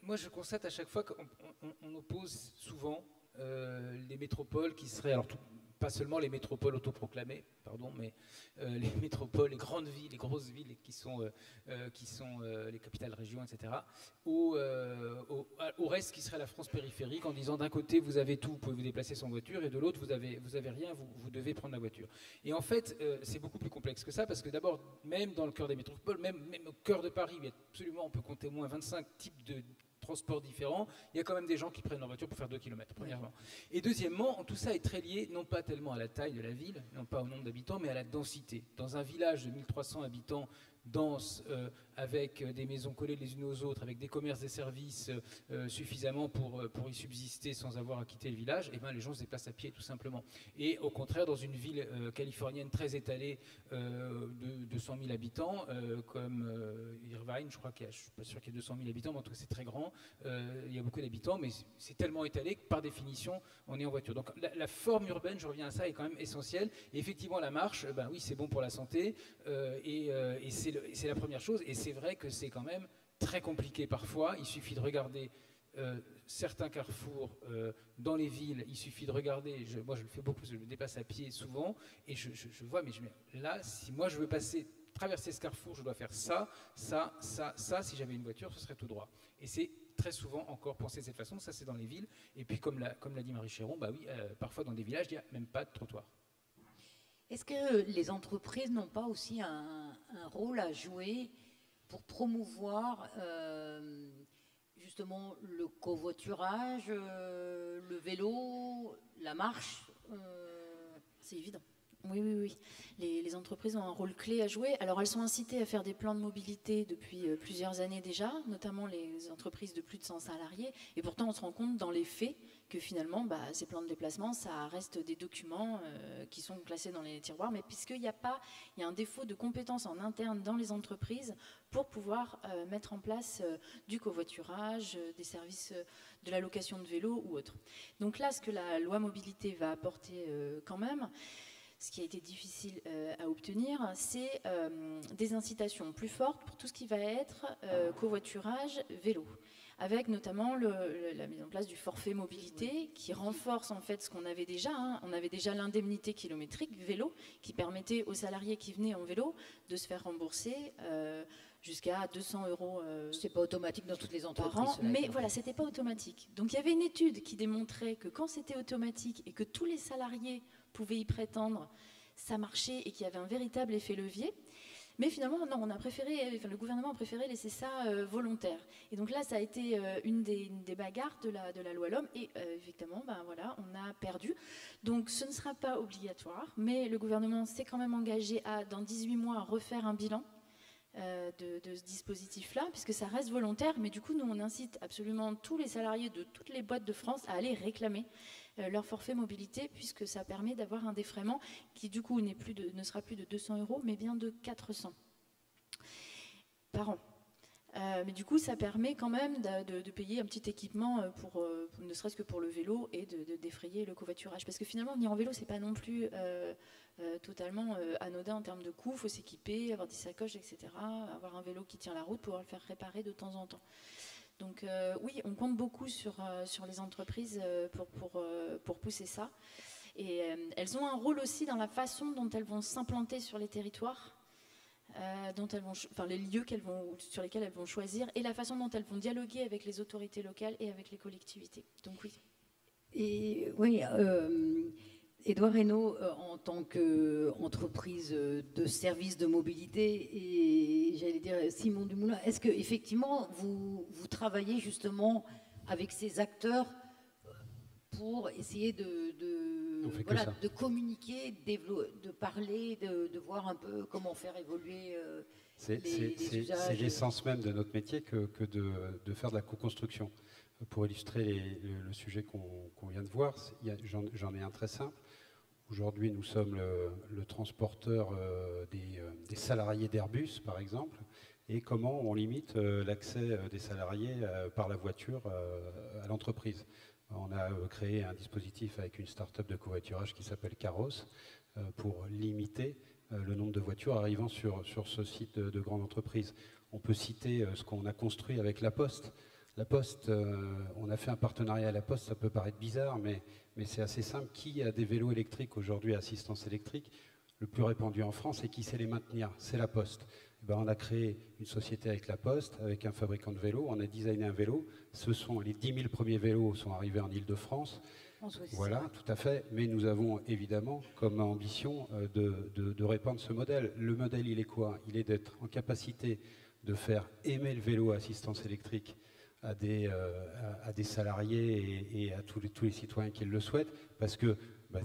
Moi, je constate à chaque fois qu'on oppose souvent les métropoles qui seraient, alors pas seulement les métropoles autoproclamées, pardon, mais les métropoles, les grandes villes, les grosses villes qui sont les capitales régions, etc., au reste qui serait la France périphérique, en disant d'un côté vous avez tout, vous pouvez vous déplacer sans voiture, et de l'autre vous avez rien, vous devez prendre la voiture. Et en fait, c'est beaucoup plus complexe que ça, parce que d'abord, même dans le cœur des métropoles, même au cœur de Paris, on peut compter au moins 25 types de transports différents, il y a quand même des gens qui prennent leur voiture pour faire 2 km, premièrement. Et deuxièmement, tout ça est très lié, non pas tellement à la taille de la ville, non pas au nombre d'habitants, mais à la densité. Dans un village de 1300 habitants, dense, avec des maisons collées les unes aux autres, avec des commerces, des services suffisamment pour y subsister sans avoir à quitter le village, et ben les gens se déplacent à pied tout simplement. Et au contraire, dans une ville californienne très étalée de 200 000 habitants, comme Irvine, je ne suis pas sûr qu'il y ait 200 000 habitants, mais en tout cas c'est très grand, il y a beaucoup d'habitants, mais c'est tellement étalé que par définition, on est en voiture. Donc la forme urbaine, je reviens à ça, est quand même essentielle. Et effectivement, la marche, ben oui, c'est bon pour la santé, et c'est la première chose, et c'est vrai que c'est quand même très compliqué parfois. Il suffit de regarder certains carrefours dans les villes, il suffit de regarder, moi je le fais beaucoup, je me déplace à pied souvent, et je vois, mais là, si moi je veux traverser ce carrefour, je dois faire ça, si j'avais une voiture, ce serait tout droit. Et c'est très souvent encore pensé de cette façon, ça c'est dans les villes, et puis comme l'a dit Marie Chéron, bah oui, parfois dans des villages, il n'y a même pas de trottoir. Est-ce que les entreprises n'ont pas aussi un rôle à jouer pour promouvoir justement le covoiturage, le vélo, la marche C'est évident. Oui. Les entreprises ont un rôle clé à jouer. Alors, elles sont incitées à faire des plans de mobilité depuis plusieurs années déjà, notamment les entreprises de plus de 100 salariés. Et pourtant, on se rend compte dans les faits que finalement, ces plans de déplacement, ça reste des documents qui sont classés dans les tiroirs. Mais puisqu'il y a un défaut de compétences en interne dans les entreprises pour pouvoir mettre en place du covoiturage, des services de la location de vélos ou autre. Donc là, ce que la loi mobilité va apporter quand même, ce qui a été difficile à obtenir, c'est des incitations plus fortes pour tout ce qui va être covoiturage vélo, avec notamment la mise en place du forfait mobilité qui renforce en fait ce qu'on avait déjà. On avait déjà l'indemnité kilométrique vélo qui permettait aux salariés qui venaient en vélo de se faire rembourser jusqu'à 200 €. C'est pas automatique dans toutes les entreprises. Par an, mais voilà, c'était pas automatique. Donc il y avait une étude qui démontrait que quand c'était automatique et que tous les salariés pouvaient y prétendre, ça marchait et qu'il y avait un véritable effet levier. Mais finalement, non, le gouvernement a préféré laisser ça volontaire. Et donc là, ça a été une des bagarres de la loi L'Homme. Et effectivement, voilà, on a perdu. Donc ce ne sera pas obligatoire, mais le gouvernement s'est quand même engagé dans 18 mois, à refaire un bilan de ce dispositif-là, puisque ça reste volontaire. Mais du coup, nous, on incite absolument tous les salariés de toutes les boîtes de France à aller réclamer leur forfait mobilité, puisque ça permet d'avoir un défraiement qui, du coup, ne sera plus de 200 €, mais bien de 400 par an. Mais du coup, ça permet quand même de payer un petit équipement ne serait-ce que pour le vélo et de défrayer le covoiturage. Parce que finalement, venir en vélo, c'est pas non plus totalement anodin en termes de coûts. Il faut s'équiper, avoir des sacoches, etc. Avoir un vélo qui tient la route, pouvoir le faire réparer de temps en temps. Donc oui, on compte beaucoup sur les entreprises pour pousser ça. Et elles ont un rôle aussi dans la façon dont elles vont s'implanter sur les territoires. Les lieux sur lesquels elles vont choisir et la façon dont elles vont dialoguer avec les autorités locales et avec les collectivités. Donc oui. Et oui, Édouard Reynaud, en tant qu'entreprise de services de mobilité, et j'allais dire Simon Dumoulin, est-ce qu'effectivement vous travaillez justement avec ces acteurs pour essayer de communiquer, de parler, de voir un peu comment faire évoluer les usages. C'est l'essence même de notre métier que de faire de la co-construction. Pour illustrer le sujet qu'on vient de voir, j'en ai un très simple. Aujourd'hui, nous sommes le transporteur des salariés d'Airbus, par exemple, et comment on limite l'accès des salariés par la voiture à l'entreprise. On a créé un dispositif avec une start-up de covoiturage qui s'appelle Caros pour limiter le nombre de voitures arrivant sur ce site de grande entreprise. On peut citer ce qu'on a construit avec La Poste. La Poste, on a fait un partenariat à La Poste, ça peut paraître bizarre, mais c'est assez simple. Qui a des vélos électriques aujourd'hui à assistance électrique? Le plus répandu en France et qui sait les maintenir? C'est La Poste. On a créé une société avec La Poste, avec un fabricant de vélos, on a designé un vélo. Les 10 000 premiers vélos sont arrivés en Ile-de-France. Voilà, tout à fait. Mais nous avons évidemment comme ambition de répandre ce modèle. Le modèle, il est quoi? Il est d'être en capacité de faire aimer le vélo à assistance électrique à des salariés et à tous les citoyens qui le souhaitent, parce que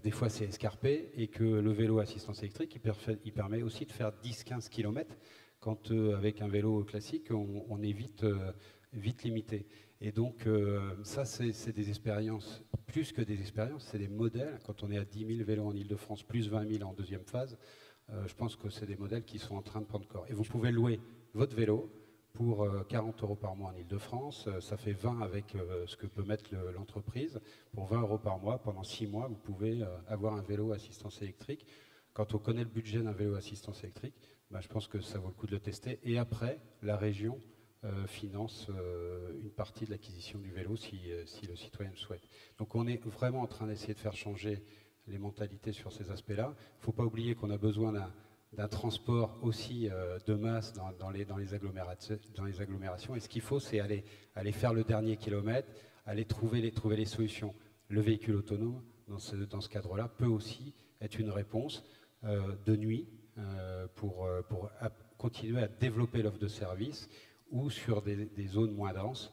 des fois c'est escarpé et que le vélo à assistance électrique, il permet aussi de faire 10-15 km quand avec un vélo classique, on est vite limité. Et donc ça, c'est des expériences, plus que des expériences, c'est des modèles. Quand on est à 10 000 vélos en Ile-de-France, plus 20 000 en deuxième phase, je pense que c'est des modèles qui sont en train de prendre corps. Et vous pouvez louer votre vélo pour 40 € par mois en Ile-de-France. Ça fait 20 avec ce que peut mettre l'entreprise. Pour 20 € par mois, pendant 6 mois, vous pouvez avoir un vélo à assistance électrique. Quand on connaît le budget d'un vélo à assistance électrique, je pense que ça vaut le coup de le tester. Et après, la région finance une partie de l'acquisition du vélo si le citoyen le souhaite. Donc on est vraiment en train d'essayer de faire changer les mentalités sur ces aspects-là. Il ne faut pas oublier qu'on a besoin d'un transport aussi de masse dans les agglomérations. Et ce qu'il faut, c'est aller faire le dernier kilomètre, aller trouver les solutions. Le véhicule autonome, dans ce cadre-là, peut aussi être une réponse de nuit pour continuer à développer l'offre de service ou sur des zones moins denses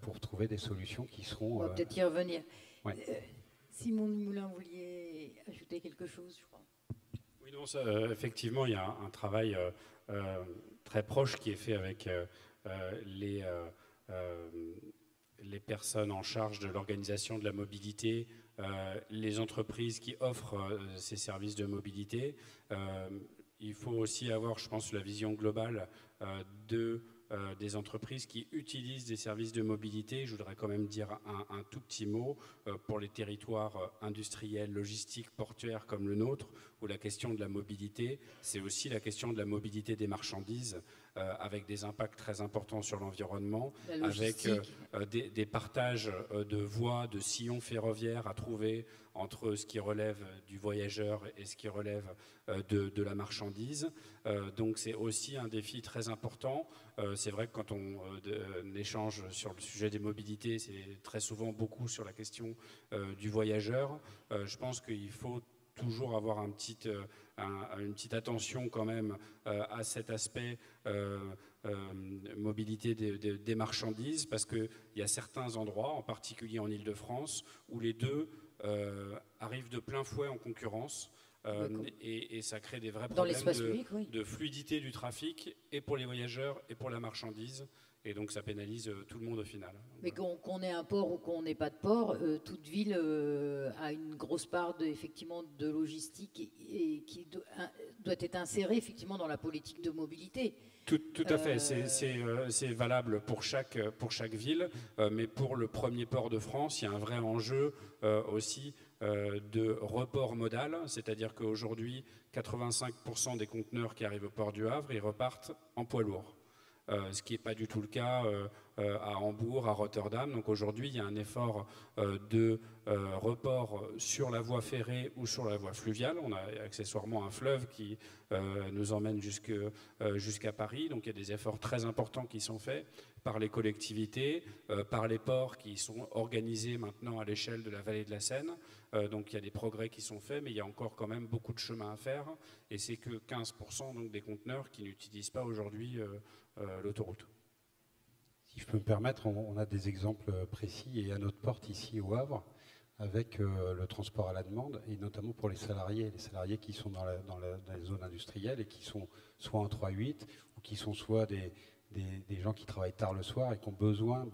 pour trouver des solutions qui seront... On va peut-être y revenir. Ouais. Simon Dumoulin, vous vouliez ajouter quelque chose, je crois. Oui, non, effectivement, il y a un travail très proche qui est fait avec les personnes en charge de l'organisation de la mobilité, les entreprises qui offrent ces services de mobilité. Il faut aussi avoir, je pense, la vision globale des entreprises qui utilisent des services de mobilité. Je voudrais quand même dire un tout petit mot pour les territoires industriels, logistiques, portuaires comme le nôtre, où la question de la mobilité, c'est aussi la question de la mobilité des marchandises, avec des impacts très importants sur l'environnement, avec des partages de voies, de sillons ferroviaires à trouver entre ce qui relève du voyageur et ce qui relève de la marchandise. Donc c'est aussi un défi très important. C'est vrai que quand on échange sur le sujet des mobilités, c'est très souvent beaucoup sur la question du voyageur. Je pense qu'il faut toujours avoir une petite attention quand même à cet aspect mobilité des marchandises, parce qu'il y a certains endroits, en particulier en Île-de-France, où les deux arrivent de plein fouet en concurrence. Et ça crée des vrais problèmes de fluidité du trafic, et pour les voyageurs et pour la marchandise. Et donc ça pénalise tout le monde au final. Mais qu'on ait un port ou qu'on n'ait pas de port, toute ville a une grosse part effectivement de logistique et qui doit être insérée effectivement dans la politique de mobilité. Tout à fait, c'est valable pour chaque ville, mais pour le premier port de France, il y a un vrai enjeu aussi de report modal, c'est-à-dire qu'aujourd'hui, 85% des conteneurs qui arrivent au port du Havre, ils repartent en poids lourd. Ce qui n'est pas du tout le cas à Hambourg, à Rotterdam. Donc aujourd'hui, il y a un effort de report sur la voie ferrée ou sur la voie fluviale. On a accessoirement un fleuve qui nous emmène jusqu'à Paris. Donc il y a des efforts très importants qui sont faits par les collectivités, par les ports qui sont organisés maintenant à l'échelle de la vallée de la Seine. Donc il y a des progrès qui sont faits, mais il y a encore quand même beaucoup de chemin à faire. Et c'est que 15% donc, des conteneurs qui n'utilisent pas aujourd'hui l'autoroute. Si je peux me permettre, on a des exemples précis et à notre porte ici au Havre avec le transport à la demande et notamment pour les salariés qui sont dans les zones industrielles et qui sont soit en 3-8 ou qui sont soit des gens qui travaillent tard le soir et qui ont besoin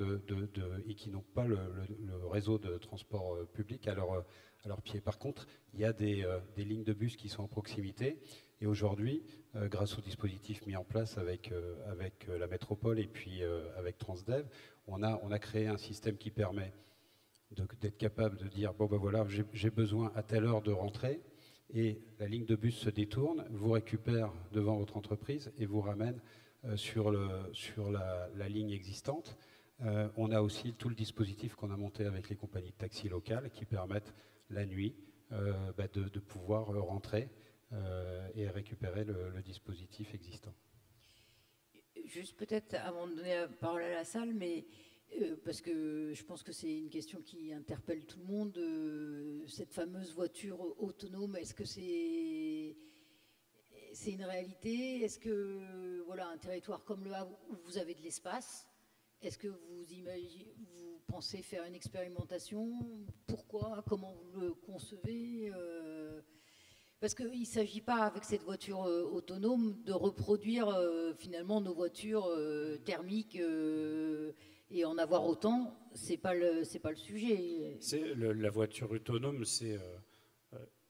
et qui n'ont pas le réseau de transport public à leur pied. Par contre, il y a des lignes de bus qui sont en proximité. Et aujourd'hui, grâce au dispositif mis en place avec la métropole et puis avec Transdev, on a créé un système qui permet d'être capable de dire bon ben voilà, j'ai besoin à telle heure de rentrer, et la ligne de bus se détourne, vous récupère devant votre entreprise et vous ramène sur la ligne existante. On a aussi tout le dispositif qu'on a monté avec les compagnies de taxi locales qui permettent la nuit de pouvoir rentrer et récupérer le dispositif existant. Juste peut-être avant de donner la parole à la salle, mais parce que je pense que c'est une question qui interpelle tout le monde, cette fameuse voiture autonome, est-ce que c'est une réalité? Est-ce que voilà, un territoire comme le Havre où vous avez de l'espace, est-ce que vous pensez faire une expérimentation? Pourquoi? Comment vous le concevez? Parce qu'il ne s'agit pas, avec cette voiture autonome, de reproduire finalement nos voitures thermiques et en avoir autant. C'est pas le sujet. La voiture autonome, c'est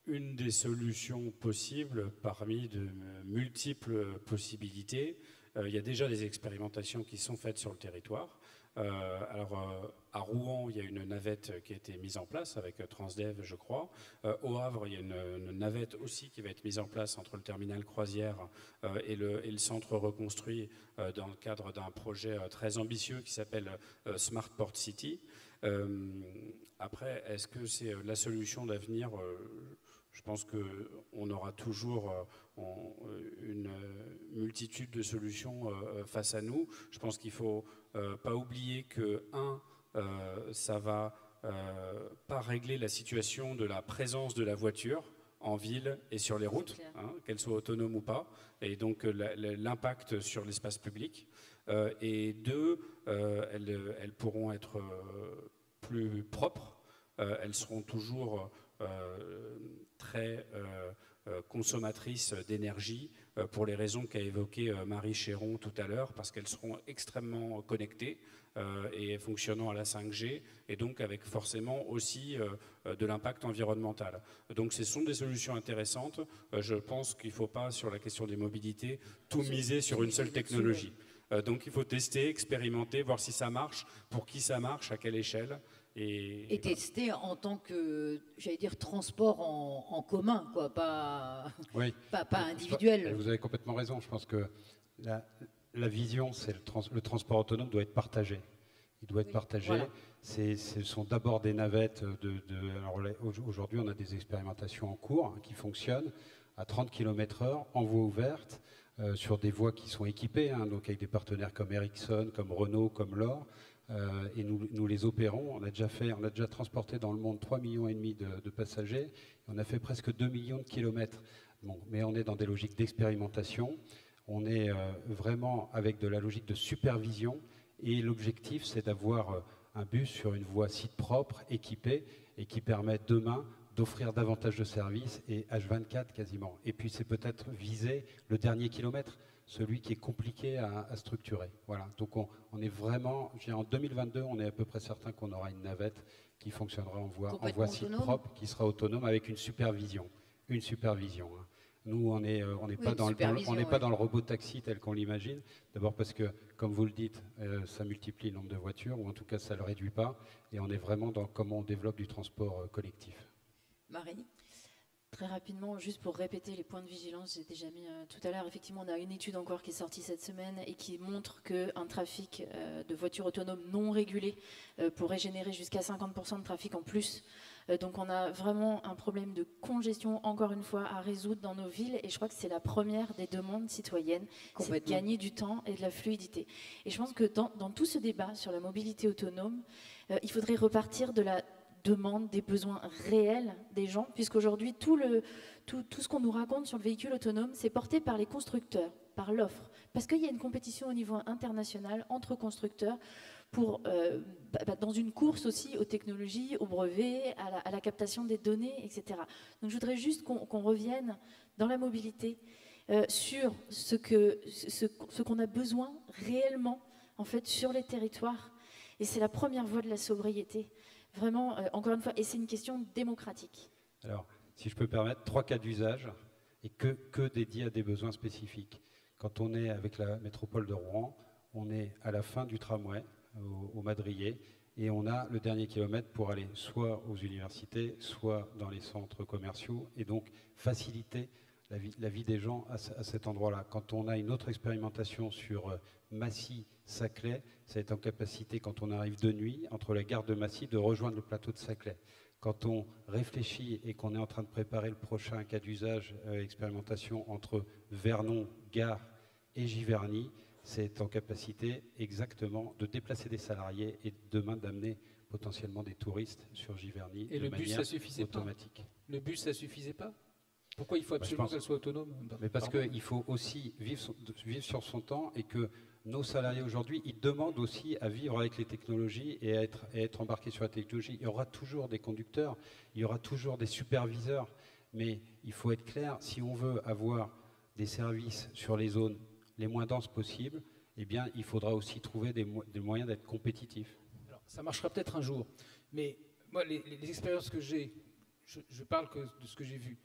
une des solutions possibles parmi de multiples possibilités. Il y a déjà des expérimentations qui sont faites sur le territoire. À Rouen, il y a une navette qui a été mise en place avec Transdev, je crois. Au Havre, il y a une navette aussi qui va être mise en place entre le terminal croisière et le centre reconstruit dans le cadre d'un projet très ambitieux qui s'appelle Smart Port City. Après, est-ce que c'est la solution d'avenir? Je pense qu'on aura toujours une multitude de solutions face à nous. Je pense qu'il ne faut pas oublier que, ça va pas régler la situation de la présence de la voiture en ville et sur les routes, qu'elle soit autonome ou pas, et donc l'impact sur l'espace public. Et deux, elles pourront être plus propres, elles seront toujours très consommatrices d'énergie pour les raisons qu'a évoquées Marie Chéron tout à l'heure, parce qu'elles seront extrêmement connectées et fonctionnant à la 5G, et donc avec forcément aussi de l'impact environnemental. Donc ce sont des solutions intéressantes. Je pense qu'il ne faut pas, sur la question des mobilités, tout miser sur une seule technologie. Donc il faut tester, expérimenter, voir si ça marche, pour qui ça marche, à quelle échelle. Et tester en tant que, j'allais dire, transport en commun, quoi, pas individuel. Vous avez complètement raison. Je pense que la vision, c'est le transport autonome doit être partagé. Il doit être partagé. Voilà. Ce sont d'abord des navettes. Aujourd'hui, on a des expérimentations en cours qui fonctionnent à 30 km/h en voie ouverte, sur des voies qui sont équipées, donc avec des partenaires comme Ericsson, comme Renault, comme L'Or, et nous les opérons. On a déjà transporté dans le monde 3,5 millions de passagers. On a fait presque 2 millions de kilomètres. Bon, mais on est dans des logiques d'expérimentation. On est vraiment avec de la logique de supervision. Et l'objectif, c'est d'avoir un bus sur une voie site propre, équipée, et qui permet demain d'offrir davantage de services, et H24 quasiment. Et puis c'est peut-être viser le dernier kilomètre, celui qui est compliqué à structurer. Voilà. Donc on est vraiment, je dirais en 2022, on est à peu près certain qu'on aura une navette qui fonctionnera en voie site propre, qui sera autonome avec une supervision. Une supervision. Hein. Nous, on n'est pas dans le robot taxi tel qu'on l'imagine. D'abord parce que, comme vous le dites, ça multiplie le nombre de voitures, ou en tout cas ça ne le réduit pas. Et on est vraiment dans comment on développe du transport collectif. Marie ? Très rapidement, juste pour répéter les points de vigilance, j'ai déjà mis tout à l'heure, effectivement, on a une étude encore qui est sortie cette semaine et qui montre qu'un trafic de voitures autonomes non régulées pourrait générer jusqu'à 50% de trafic en plus. Donc on a vraiment un problème de congestion, encore une fois, à résoudre dans nos villes, et je crois que c'est la première des demandes citoyennes, c'est de gagner du temps et de la fluidité. Et je pense que dans tout ce débat sur la mobilité autonome, il faudrait repartir de la demande, des besoins réels des gens, puisqu'aujourd'hui, tout ce qu'on nous raconte sur le véhicule autonome, c'est porté par les constructeurs, par l'offre. Parce qu'il y a une compétition au niveau international entre constructeurs pour, dans une course aussi aux technologies, aux brevets, à la captation des données, etc. Donc je voudrais juste qu'on revienne dans la mobilité sur ce qu'on a besoin réellement, en fait, sur les territoires. Et c'est la première voie de la sobriété. Vraiment, encore une fois, et c'est une question démocratique. Alors, si je peux permettre, 3 cas d'usage, et que dédiés à des besoins spécifiques. Quand on est avec la métropole de Rouen, on est à la fin du tramway, au Madrier, et on a le dernier kilomètre pour aller soit aux universités, soit dans les centres commerciaux, et donc faciliter la vie des gens à cet endroit-là. Quand on a une autre expérimentation sur Massy-Saclay, ça va être en capacité, quand on arrive de nuit, entre la gare de Massy, de rejoindre le plateau de Saclay. Quand on réfléchit et qu'on est en train de préparer le prochain cas d'usage, expérimentation entre Vernon, Gare et Giverny, c'est en capacité exactement de déplacer des salariés et demain d'amener potentiellement des touristes sur Giverny de manière automatique. Le bus, ça suffisait pas ? Pourquoi il faut absolument qu'elle soit autonome ? Mais parce qu'il faut aussi vivre sur son temps, et que nos salariés aujourd'hui, ils demandent aussi à vivre avec les technologies et à être embarqués sur la technologie. Il y aura toujours des conducteurs, il y aura toujours des superviseurs, mais il faut être clair, si on veut avoir des services sur les zones les moins denses possibles, eh bien, il faudra aussi trouver des moyens d'être compétitifs. Alors, ça marchera peut-être un jour, mais moi, les expériences que j'ai, je parle que de ce que j'ai vu.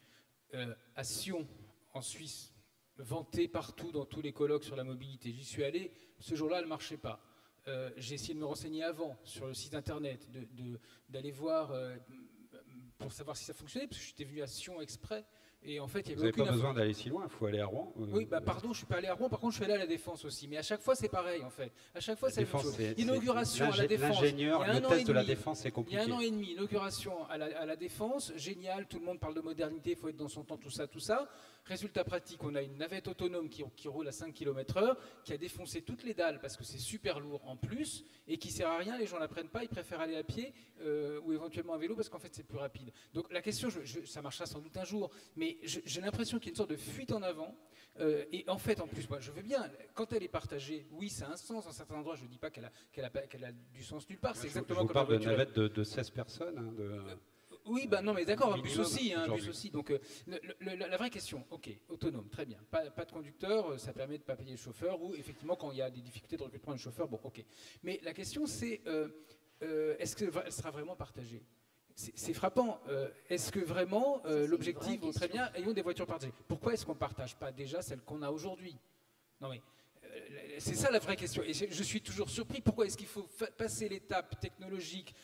À Sion, en Suisse, vanté partout dans tous les colloques sur la mobilité. J'y suis allé, ce jour-là, elle ne marchait pas. J'ai essayé de me renseigner avant sur le site internet, d'aller voir pour savoir si ça fonctionnait, parce que j'étais venu à Sion exprès. Et en fait, il y avait Vous n'avez pas besoin d'aller si loin, il faut aller à Rouen. Oui, pardon, je ne suis pas allé à Rouen, par contre je suis allé à la Défense aussi. Mais à chaque fois c'est pareil en fait. À chaque fois c'est la même chose. Inauguration à la Défense. Le test de la Défense, c'est compliqué. Il y a 1 an et demi, inauguration à la Défense, génial, tout le monde parle de modernité, il faut être dans son temps, tout ça. Résultat pratique, on a une navette autonome qui roule à 5 km/h, qui a défoncé toutes les dalles parce que c'est super lourd en plus, et qui sert à rien, les gens ne la prennent pas, ils préfèrent aller à pied ou éventuellement à vélo parce qu'en fait c'est plus rapide. Donc la question, ça marchera sans doute un jour, mais j'ai l'impression qu'il y a une sorte de fuite en avant, et en fait en plus, moi je veux bien, quand elle est partagée, oui ça a un sens dans certains endroits, je ne dis pas qu'elle a du sens nulle part, c'est exactement comme la voiture. Je vous parle de navette de 16 personnes. Oui, non, mais d'accord, un bus aussi. Donc, la vraie question, ok, autonome, très bien. Pas de conducteur, ça permet de ne pas payer le chauffeur, ou effectivement, quand il y a des difficultés de recrutement de chauffeur, bon, ok. Mais la question, c'est, est-ce qu'elle sera vraiment partagée ? C'est frappant. Est-ce que vraiment, l'objectif, très bien, ayons des voitures partagées. Pourquoi est-ce qu'on ne partage pas déjà celles qu'on a aujourd'hui ? Non, mais c'est ça la vraie question. Et je suis toujours surpris. Pourquoi est-ce qu'il faut passer l'étape technologique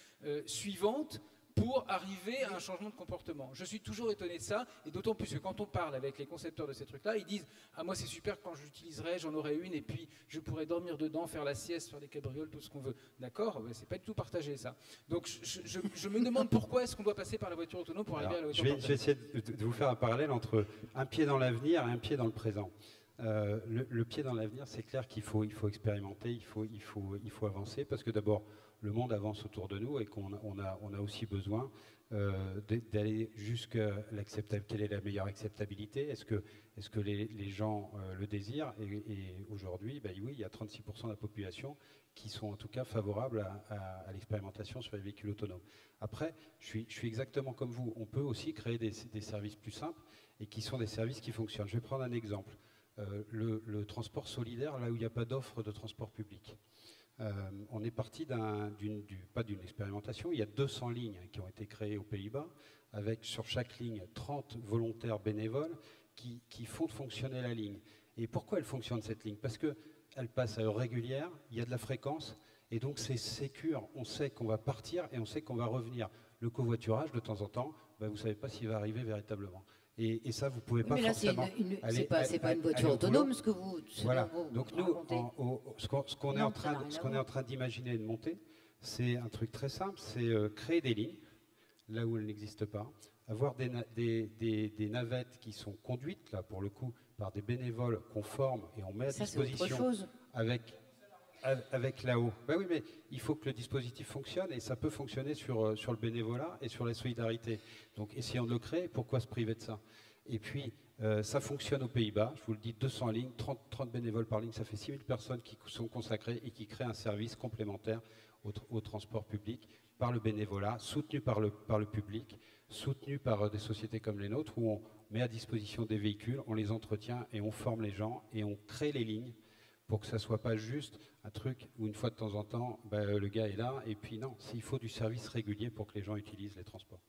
suivante pour arriver à un changement de comportement? Je suis toujours étonné de ça, et d'autant plus que quand on parle avec les concepteurs de ces trucs-là, ils disent « Ah, moi c'est super, quand je l'utiliserai, j'en aurai une, et puis je pourrai dormir dedans, faire la sieste, faire des cabrioles, tout ce qu'on veut. » D'accord, c'est pas du tout partagé ça. Donc je me demande pourquoi est-ce qu'on doit passer par la voiture autonome pour arriver à la voiture partagée. Je vais essayer de vous faire un parallèle entre un pied dans l'avenir et un pied dans le présent. Le pied dans l'avenir, c'est clair qu'il faut expérimenter, il faut avancer, parce que d'abord, le monde avance autour de nous et qu'on a aussi besoin d'aller jusqu'à l'acceptable. Quelle est la meilleure acceptabilité? Est-ce que les gens le désirent? Et aujourd'hui, ben oui, il y a 36% de la population qui sont en tout cas favorables à l'expérimentation sur les véhicules autonomes. Après, je suis exactement comme vous. On peut aussi créer des services plus simples et qui sont des services qui fonctionnent. Je vais prendre un exemple. Le transport solidaire, là où il n'y a pas d'offre de transport public. On est parti pas d'une expérimentation, il y a 200 lignes qui ont été créées aux Pays-Bas, avec sur chaque ligne 30 volontaires bénévoles qui font fonctionner la ligne. Et pourquoi elle fonctionne cette ligne? Parce qu'elle passe à heure régulière, il y a de la fréquence, et donc c'est sécure. On sait qu'on va partir et on sait qu'on va revenir. Le covoiturage, de temps en temps, ben, vous ne savez pas s'il va arriver véritablement. Et ça, vous ne pouvez pas forcément... C'est pas une voiture autonome, ce que vous... Voilà. Donc nous, ce qu'on est en train d'imaginer et de monter, c'est un truc très simple, c'est créer des lignes, là où elles n'existent pas, avoir des navettes qui sont conduites, là, pour le coup, par des bénévoles qu'on forme et on met à disposition avec là-haut. Ben oui, mais il faut que le dispositif fonctionne et ça peut fonctionner sur le bénévolat et sur la solidarité. Donc essayons de le créer, pourquoi se priver de ça? Et puis, ça fonctionne aux Pays-Bas, je vous le dis, 200 lignes, 30 bénévoles par ligne, ça fait 6000 personnes qui sont consacrées et qui créent un service complémentaire au transport public par le bénévolat, soutenu par le public, soutenu par des sociétés comme les nôtres, où on met à disposition des véhicules, on les entretient et on forme les gens et on crée les lignes pour que ça ne soit pas juste un truc où une fois de temps en temps, ben, le gars est là, et puis non, il faut du service régulier pour que les gens utilisent les transports.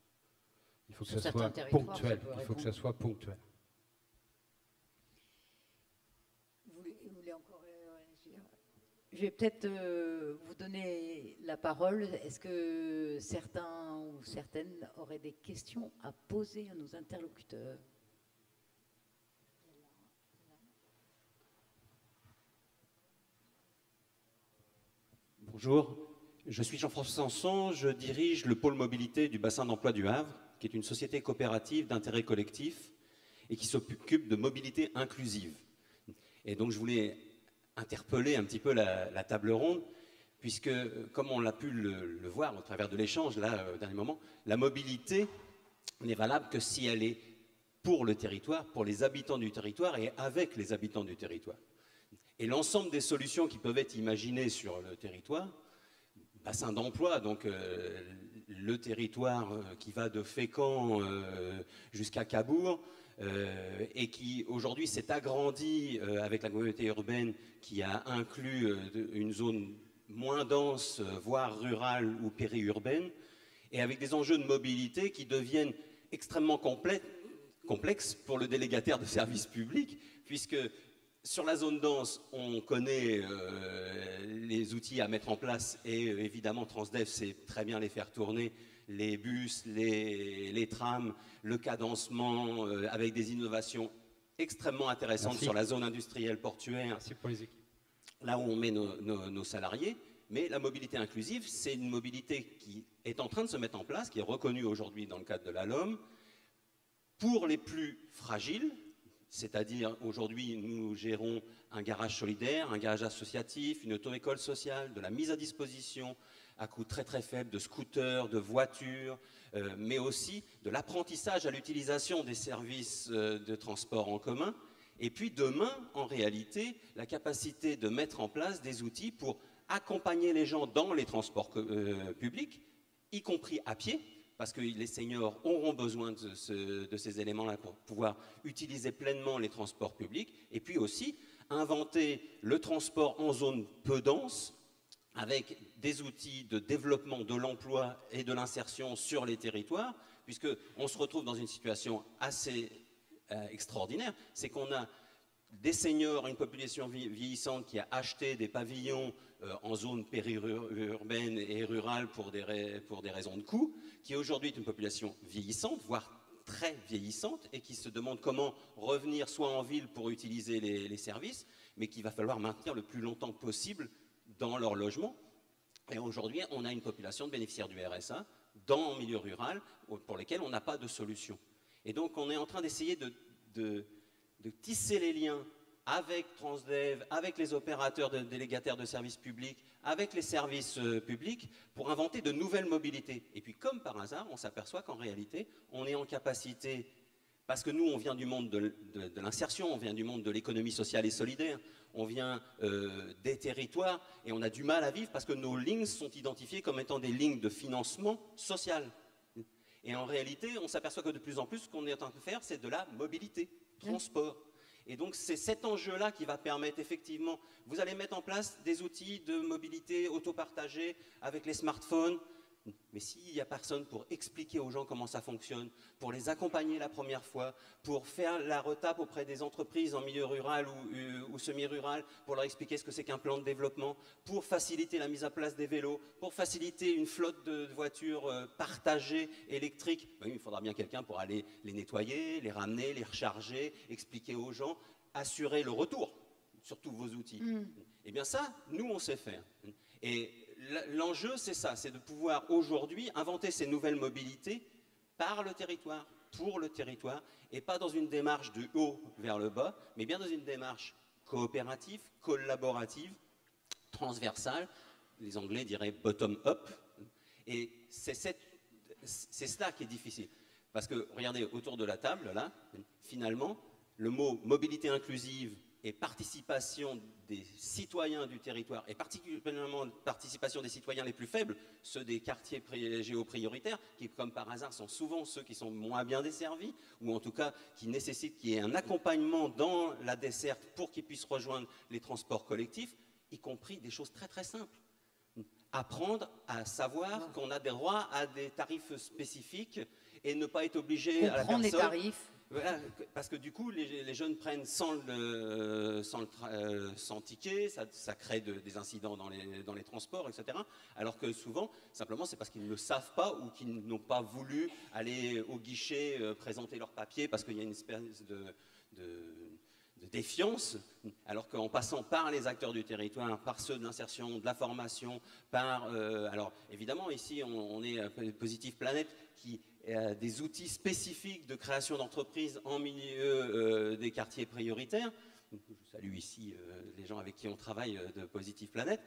Il faut que ça soit ponctuel. Il faut que ça soit ponctuel. Vous voulez encore réagir? Je vais peut-être vous donner la parole. Est-ce que certains ou certaines auraient des questions à poser à nos interlocuteurs? Bonjour, je suis Jean-François Sanson, je dirige le pôle mobilité du bassin d'emploi du Havre, qui est une société coopérative d'intérêt collectif et qui s'occupe de mobilité inclusive. Et donc je voulais interpeller un petit peu la table ronde, puisque comme on l'a pu le voir au travers de l'échange, là, au dernier moment, la mobilité n'est valable que si elle est pour le territoire, pour les habitants du territoire et avec les habitants du territoire. Et l'ensemble des solutions qui peuvent être imaginées sur le territoire, bassin d'emploi, donc le territoire qui va de Fécamp jusqu'à Cabourg, et qui aujourd'hui s'est agrandi avec la communauté urbaine qui a inclus une zone moins dense, voire rurale ou périurbaine, et avec des enjeux de mobilité qui deviennent extrêmement complexes pour le délégataire de services publics, puisque sur la zone dense, on connaît les outils à mettre en place et évidemment Transdev sait très bien les faire tourner, les bus, les trams, le cadencement avec des innovations extrêmement intéressantes sur la zone industrielle portuaire. Merci pour les équipes. Là où on met nos salariés. Mais la mobilité inclusive, c'est une mobilité qui est en train de se mettre en place, qui est reconnue aujourd'hui dans le cadre de la LOM, pour les plus fragiles. C'est-à-dire, aujourd'hui, nous gérons un garage solidaire, un garage associatif, une auto-école sociale, de la mise à disposition à coût très très faible de scooters, de voitures, mais aussi de l'apprentissage à l'utilisation des services de transport en commun. Et puis demain, en réalité, la capacité de mettre en place des outils pour accompagner les gens dans les transports publics, y compris à pied, parce que les seniors auront besoin de ces éléments-là pour pouvoir utiliser pleinement les transports publics, et puis aussi inventer le transport en zone peu dense, avec des outils de développement de l'emploi et de l'insertion sur les territoires, puisqu'on se retrouve dans une situation assez extraordinaire, c'est qu'on a des seniors, une population vieillissante qui a acheté des pavillons en zone périurbaine et rurale pour des raisons de coût, qui aujourd'hui est une population vieillissante, voire très vieillissante, et qui se demande comment revenir soit en ville pour utiliser les services, mais qu'il va falloir maintenir le plus longtemps possible dans leur logement. Et aujourd'hui, on a une population de bénéficiaires du RSA dans le milieu rural pour lesquels on n'a pas de solution. Et donc, on est en train d'essayer de tisser les liens avec Transdev, avec les opérateurs délégataires de services publics, avec les services publics, pour inventer de nouvelles mobilités. Et puis, comme par hasard, on s'aperçoit qu'en réalité, on est en capacité, parce que nous, on vient du monde de l'insertion, on vient du monde de l'économie sociale et solidaire, on vient des territoires, et on a du mal à vivre parce que nos lignes sont identifiées comme étant des lignes de financement social. Et en réalité, on s'aperçoit que de plus en plus, ce qu'on est en train de faire, c'est de la mobilité, transport. Et donc, c'est cet enjeu-là qui va permettre effectivement, vous allez mettre en place des outils de mobilité autopartagée avec les smartphones, mais s'il n'y a personne pour expliquer aux gens comment ça fonctionne, pour les accompagner la première fois, pour faire la retape auprès des entreprises en milieu rural ou semi-rural, pour leur expliquer ce que c'est qu'un plan de développement, pour faciliter la mise à place des vélos, pour faciliter une flotte de voitures partagées électriques, ben oui, il faudra bien quelqu'un pour aller les nettoyer, les ramener, les recharger, expliquer aux gens, assurer le retour sur tous vos outils. Eh bien ça, nous on sait faire. Et l'enjeu, c'est ça, c'est de pouvoir aujourd'hui inventer ces nouvelles mobilités par le territoire, pour le territoire, et pas dans une démarche du haut vers le bas, mais bien dans une démarche coopérative, collaborative, transversale, les Anglais diraient bottom-up, et c'est cela qui est difficile. Parce que, regardez, autour de la table, là, finalement, le mot mobilité inclusive et participation des citoyens du territoire, et particulièrement participation des citoyens les plus faibles, ceux des quartiers géoprioritaires, qui comme par hasard sont souvent ceux qui sont moins bien desservis, ou en tout cas qui nécessitent qu'il y ait un accompagnement dans la desserte pour qu'ils puissent rejoindre les transports collectifs, y compris des choses très très simples. Apprendre à savoir qu'on a des droits à des tarifs spécifiques et ne pas être obligé à la personne... les tarifs. Voilà, parce que du coup, les jeunes prennent sans ticket, ça crée des incidents dans les transports, etc. Alors que souvent, simplement, c'est parce qu'ils ne savent pas ou qu'ils n'ont pas voulu aller au guichet présenter leurs papiers parce qu'il y a une espèce de défiance, alors qu'en passant par les acteurs du territoire, par ceux de l'insertion, de la formation, alors évidemment, ici, on est Positive Planète qui des outils spécifiques de création d'entreprises en milieu des quartiers prioritaires. Je salue ici les gens avec qui on travaille de Positive Planète.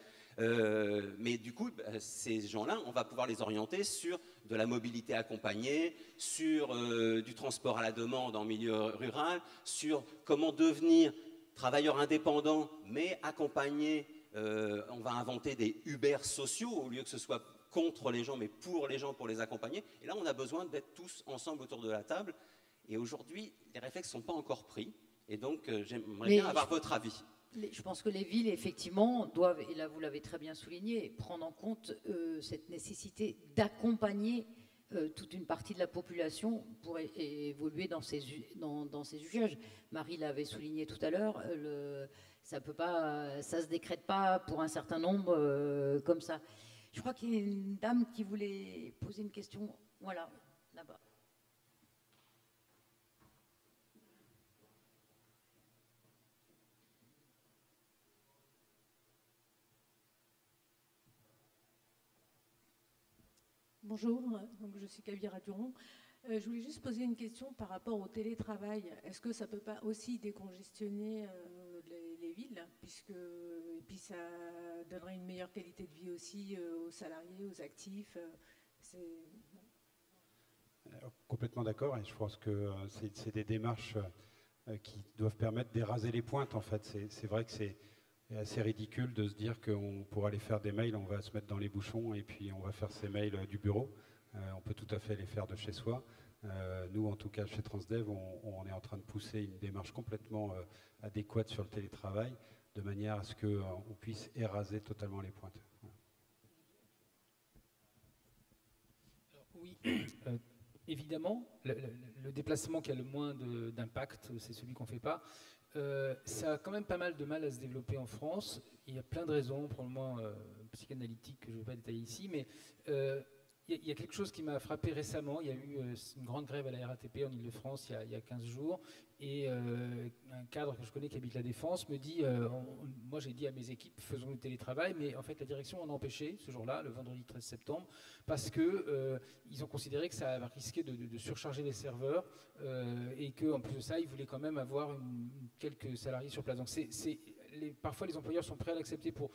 Mais du coup, ces gens-là, on va pouvoir les orienter sur de la mobilité accompagnée, sur du transport à la demande en milieu rural, sur comment devenir travailleur indépendant, mais accompagné. On va inventer des Uber sociaux au lieu que ce soit contre les gens, mais pour les gens, pour les accompagner. Et là, on a besoin d'être tous ensemble autour de la table. Et aujourd'hui, les réflexes ne sont pas encore pris. Et donc, j'aimerais bien avoir votre avis. Je pense que les villes, effectivement, doivent, et là vous l'avez très bien souligné, prendre en compte cette nécessité d'accompagner toute une partie de la population pour évoluer dans ces usages. Marie l'avait souligné tout à l'heure, ça se décrète pas pour un certain nombre comme ça. Je crois qu'il y a une dame qui voulait poser une question. Voilà, là-bas. Bonjour, donc je suis Kabira Duron. Je voulais juste poser une question par rapport au télétravail. Est-ce que ça ne peut pas aussi décongestionner les villes, et puis ça donnerait une meilleure qualité de vie aussi aux salariés, aux actifs Complètement d'accord, et je pense que c'est des démarches qui doivent permettre d'éraser les pointes, en fait. C'est vrai que c'est assez ridicule de se dire qu'on pourra aller faire des mails, on va se mettre dans les bouchons et puis on va faire ces mails du bureau. On peut tout à fait les faire de chez soi. Nous, en tout cas, chez Transdev, on est en train de pousser une démarche complètement adéquate sur le télétravail, de manière à ce qu'on puisse éraser totalement les pointes. Alors, oui, évidemment, le déplacement qui a le moins d'impact, c'est celui qu'on ne fait pas. Ça a quand même pas mal de mal à se développer en France. Il y a plein de raisons, probablement psychanalytiques, que je ne vais pas détailler ici, mais Il y a quelque chose qui m'a frappé récemment. Il y a eu une grande grève à la RATP en Ile-de-France il y a 15 jours. Et un cadre que je connais qui habite la Défense me dit, moi j'ai dit à mes équipes, faisons le télétravail, mais en fait la direction en a empêché ce jour-là, le vendredi 13 septembre, parce qu'ils ont considéré que ça risquait de surcharger les serveurs et qu'en plus de ça, ils voulaient quand même avoir quelques salariés sur place. Donc parfois les employeurs sont prêts à l'accepter pour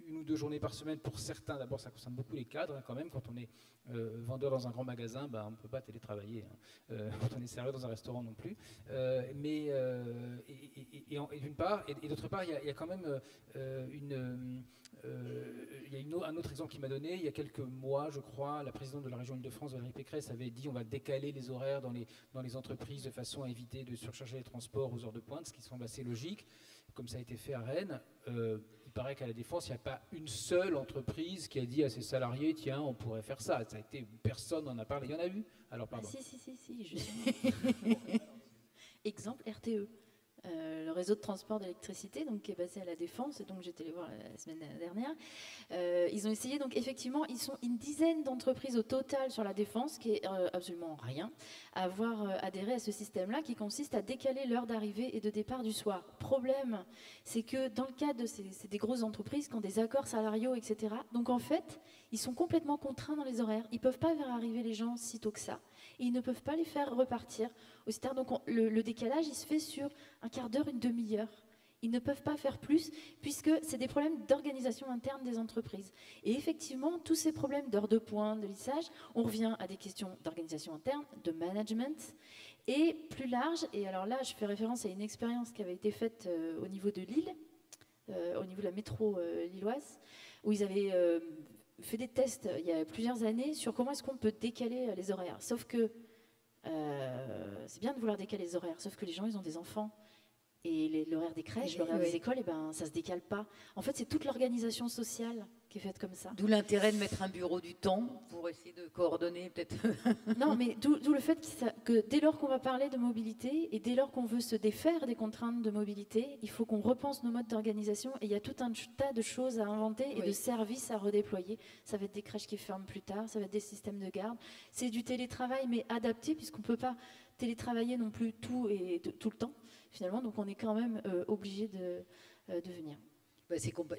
1 ou 2 journées par semaine pour certains. D'abord, ça concerne beaucoup les cadres, hein, quand même. Quand on est vendeur dans un grand magasin, on ne peut pas télétravailler. Hein. Quand on est serveur dans un restaurant non plus. D'une part, et d'autre part, il y a quand même un autre exemple qu'il m'a donné. Il y a quelques mois, je crois, la présidente de la région Île-de-France, Valérie Pécresse, avait dit on va décaler les horaires dans les entreprises de façon à éviter de surcharger les transports aux heures de pointe, ce qui semble assez logique, comme ça a été fait à Rennes. Il paraît qu'à la Défense, il n'y a pas une seule entreprise qui a dit à ses salariés tiens, on pourrait faire ça. Ça a été, personne n'en a parlé. Il y en a eu? Alors, pardon. Si, justement. Exemple RTE. Le réseau de transport d'électricité, donc qui est basé à la Défense, et donc j'étais allée voir la semaine dernière. Ils ont essayé, donc effectivement, ils sont une dizaine d'entreprises au total sur la Défense, qui est absolument rien, à avoir adhéré à ce système-là, qui consiste à décaler l'heure d'arrivée et de départ du soir. Problème, c'est que dans le cadre de c'est des grosses entreprises qui ont des accords salariaux, etc. Donc en fait, ils sont complètement contraints dans les horaires. Ils ne peuvent pas faire arriver les gens si tôt que ça. Et ils ne peuvent pas les faire repartir aussi tard. Donc le décalage, il se fait sur un quart d'heure, une demi-heure. Ils ne peuvent pas faire plus, puisque c'est des problèmes d'organisation interne des entreprises. Et effectivement, tous ces problèmes d'heures de pointe, de lissage, on revient à des questions d'organisation interne, de management, et plus large. Et alors là, je fais référence à une expérience qui avait été faite au niveau de Lille, au niveau de la métro lilloise, où ils avaient fait des tests il y a plusieurs années sur comment est-ce qu'on peut décaler les horaires. Sauf que c'est bien de vouloir décaler les horaires, sauf que les gens, ils ont des enfants. Et l'horaire des crèches, l'horaire des écoles, ça ne se décale pas. En fait, c'est toute l'organisation sociale qui est faite comme ça. D'où l'intérêt de mettre un bureau du temps pour essayer de coordonner peut-être. Non, mais d'où le fait que dès lors qu'on va parler de mobilité et dès lors qu'on veut se défaire des contraintes de mobilité, il faut qu'on repense nos modes d'organisation et il y a tout un tas de choses à inventer et de services à redéployer. Ça va être des crèches qui ferment plus tard, ça va être des systèmes de garde. C'est du télétravail mais adapté puisqu'on ne peut pas télétravailler non plus tout le temps finalement, donc on est quand même obligé de venir.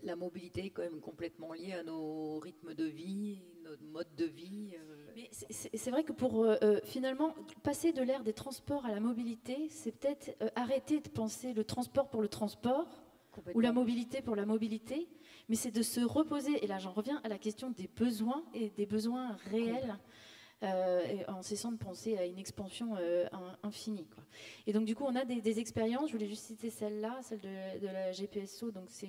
La mobilité est quand même complètement liée à nos rythmes de vie, notre mode de vie. Mais c'est vrai que pour finalement passer de l'ère des transports à la mobilité, c'est peut-être arrêter de penser le transport pour le transport ou la mobilité pour la mobilité, mais c'est de se reposer, et là j'en reviens à la question des besoins et des besoins réels. En cessant de penser à une expansion infinie, quoi. Et donc du coup on a des expériences, je voulais juste citer celle-là, celle de la GPSO, donc c'est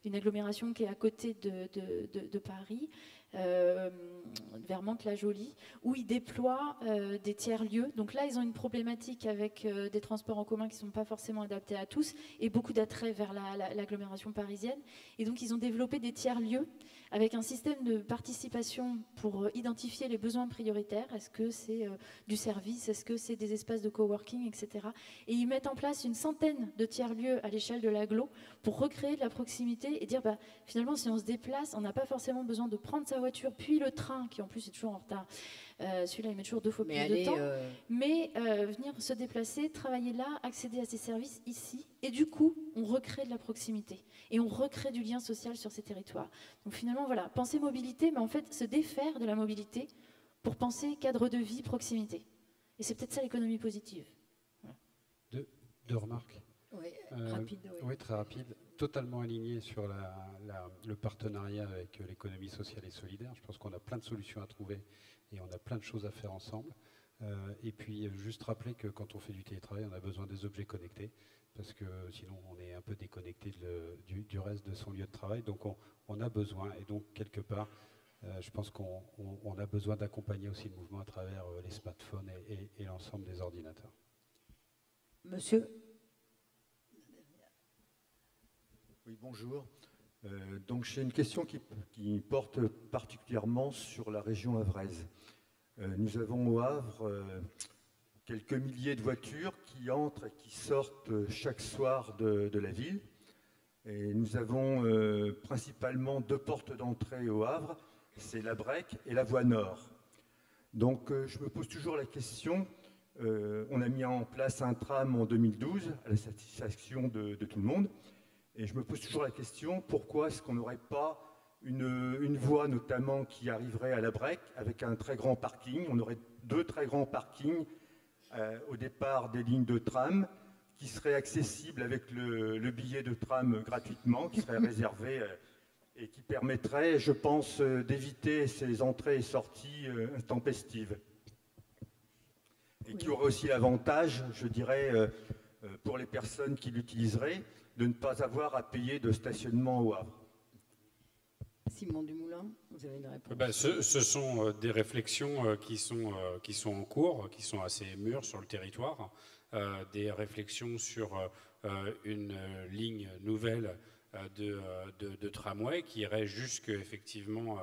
une agglomération qui est à côté de Paris, vers Mantes-la-Jolie, où ils déploient des tiers-lieux. Donc là ils ont une problématique avec des transports en commun qui ne sont pas forcément adaptés à tous et beaucoup d'attrait vers l'agglomération parisienne, et donc ils ont développé des tiers-lieux avec un système de participation pour identifier les besoins prioritaires. Est-ce que c'est du service? Est-ce que c'est des espaces de coworking, etc. Et ils mettent en place une centaine de tiers-lieux à l'échelle de l'agglo pour recréer de la proximité et dire finalement si on se déplace, on n'a pas forcément besoin de prendre sa voiture, puis le train, qui en plus est toujours en retard. Celui-là, il met toujours 2 fois plus de temps. Mais venir se déplacer, travailler là, accéder à ces services ici. Et du coup, on recrée de la proximité. Et on recrée du lien social sur ces territoires. Donc finalement, voilà, penser mobilité, mais en fait, se défaire de la mobilité pour penser cadre de vie, proximité. Et c'est peut-être ça l'économie positive. Voilà. Deux remarques. Oui, rapide. Oui, très rapide. Totalement aligné sur le partenariat avec l'économie sociale et solidaire. Je pense qu'on a plein de solutions à trouver et on a plein de choses à faire ensemble. Et puis, juste rappeler que quand on fait du télétravail, on a besoin des objets connectés parce que sinon, on est un peu déconnecté du reste de son lieu de travail. Donc, on a besoin. Et donc, quelque part, je pense qu'on a besoin d'accompagner aussi le mouvement à travers les smartphones et l'ensemble des ordinateurs. Monsieur ? Oui, bonjour. Donc j'ai une question qui porte particulièrement sur la région havraise. Nous avons au Havre quelques milliers de voitures qui entrent et qui sortent chaque soir de la ville. Et nous avons principalement 2 portes d'entrée au Havre, c'est la Brec et la voie nord. Donc je me pose toujours la question, on a mis en place un tram en 2012 à la satisfaction de tout le monde, et je me pose toujours la question, pourquoi est-ce qu'on n'aurait pas une voie notamment qui arriverait à la Brec avec un très grand parking. On aurait 2 très grands parkings au départ des lignes de tram qui seraient accessibles avec le billet de tram gratuitement, qui serait réservé et qui permettrait, je pense, d'éviter ces entrées et sorties intempestives. Et qui aurait aussi l'avantage, je dirais, pour les personnes qui l'utiliseraient, de ne pas avoir à payer de stationnement au Havre. Simon Dumoulin, vous avez une réponse? Ce sont des réflexions qui sont en cours, qui sont assez mûres sur le territoire. Des réflexions sur une ligne nouvelle de tramway qui irait jusque effectivement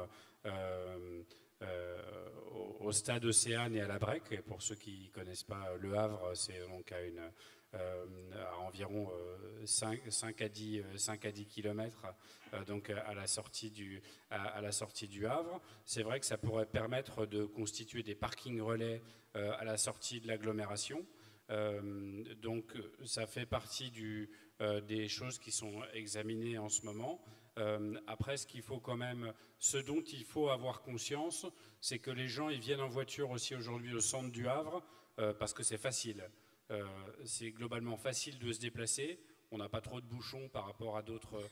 au stade Océane et à la Brec. Et pour ceux qui ne connaissent pas Le Havre, c'est donc à environ 5 à 10 kilomètres, donc à la sortie du Havre. C'est vrai que ça pourrait permettre de constituer des parkings relais à la sortie de l'agglomération. Donc ça fait partie des choses qui sont examinées en ce moment. Après, ce dont il faut avoir conscience, c'est que les gens ils viennent en voiture aussi aujourd'hui au centre du Havre parce que c'est facile. C'est globalement facile de se déplacer. On n'a pas trop de bouchons par rapport à d'autres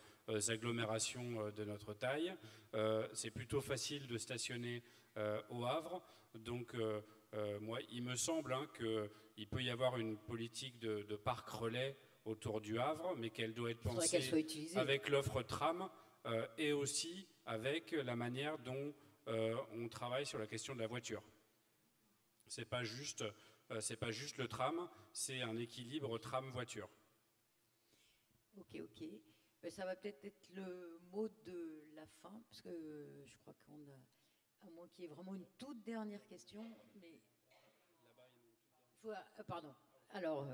agglomérations de notre taille. C'est plutôt facile de stationner au Havre. Donc, moi, il me semble qu'il peut y avoir une politique de parc relais autour du Havre, mais qu'elle doit être pensée avec l'offre tram et aussi avec la manière dont on travaille sur la question de la voiture. C'est pas juste le tram, c'est un équilibre tram-voiture. Ok. Ça va peut-être être le mot de la fin, parce que je crois qu'on a, à moins qu'il y ait vraiment une toute dernière question, mais... Pardon. Alors,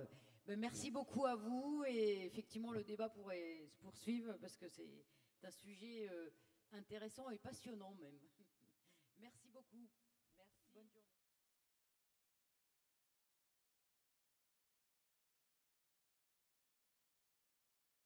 merci beaucoup à vous, et effectivement, le débat pourrait se poursuivre, parce que c'est un sujet intéressant et passionnant même. Merci beaucoup. Merci. Bonne journée.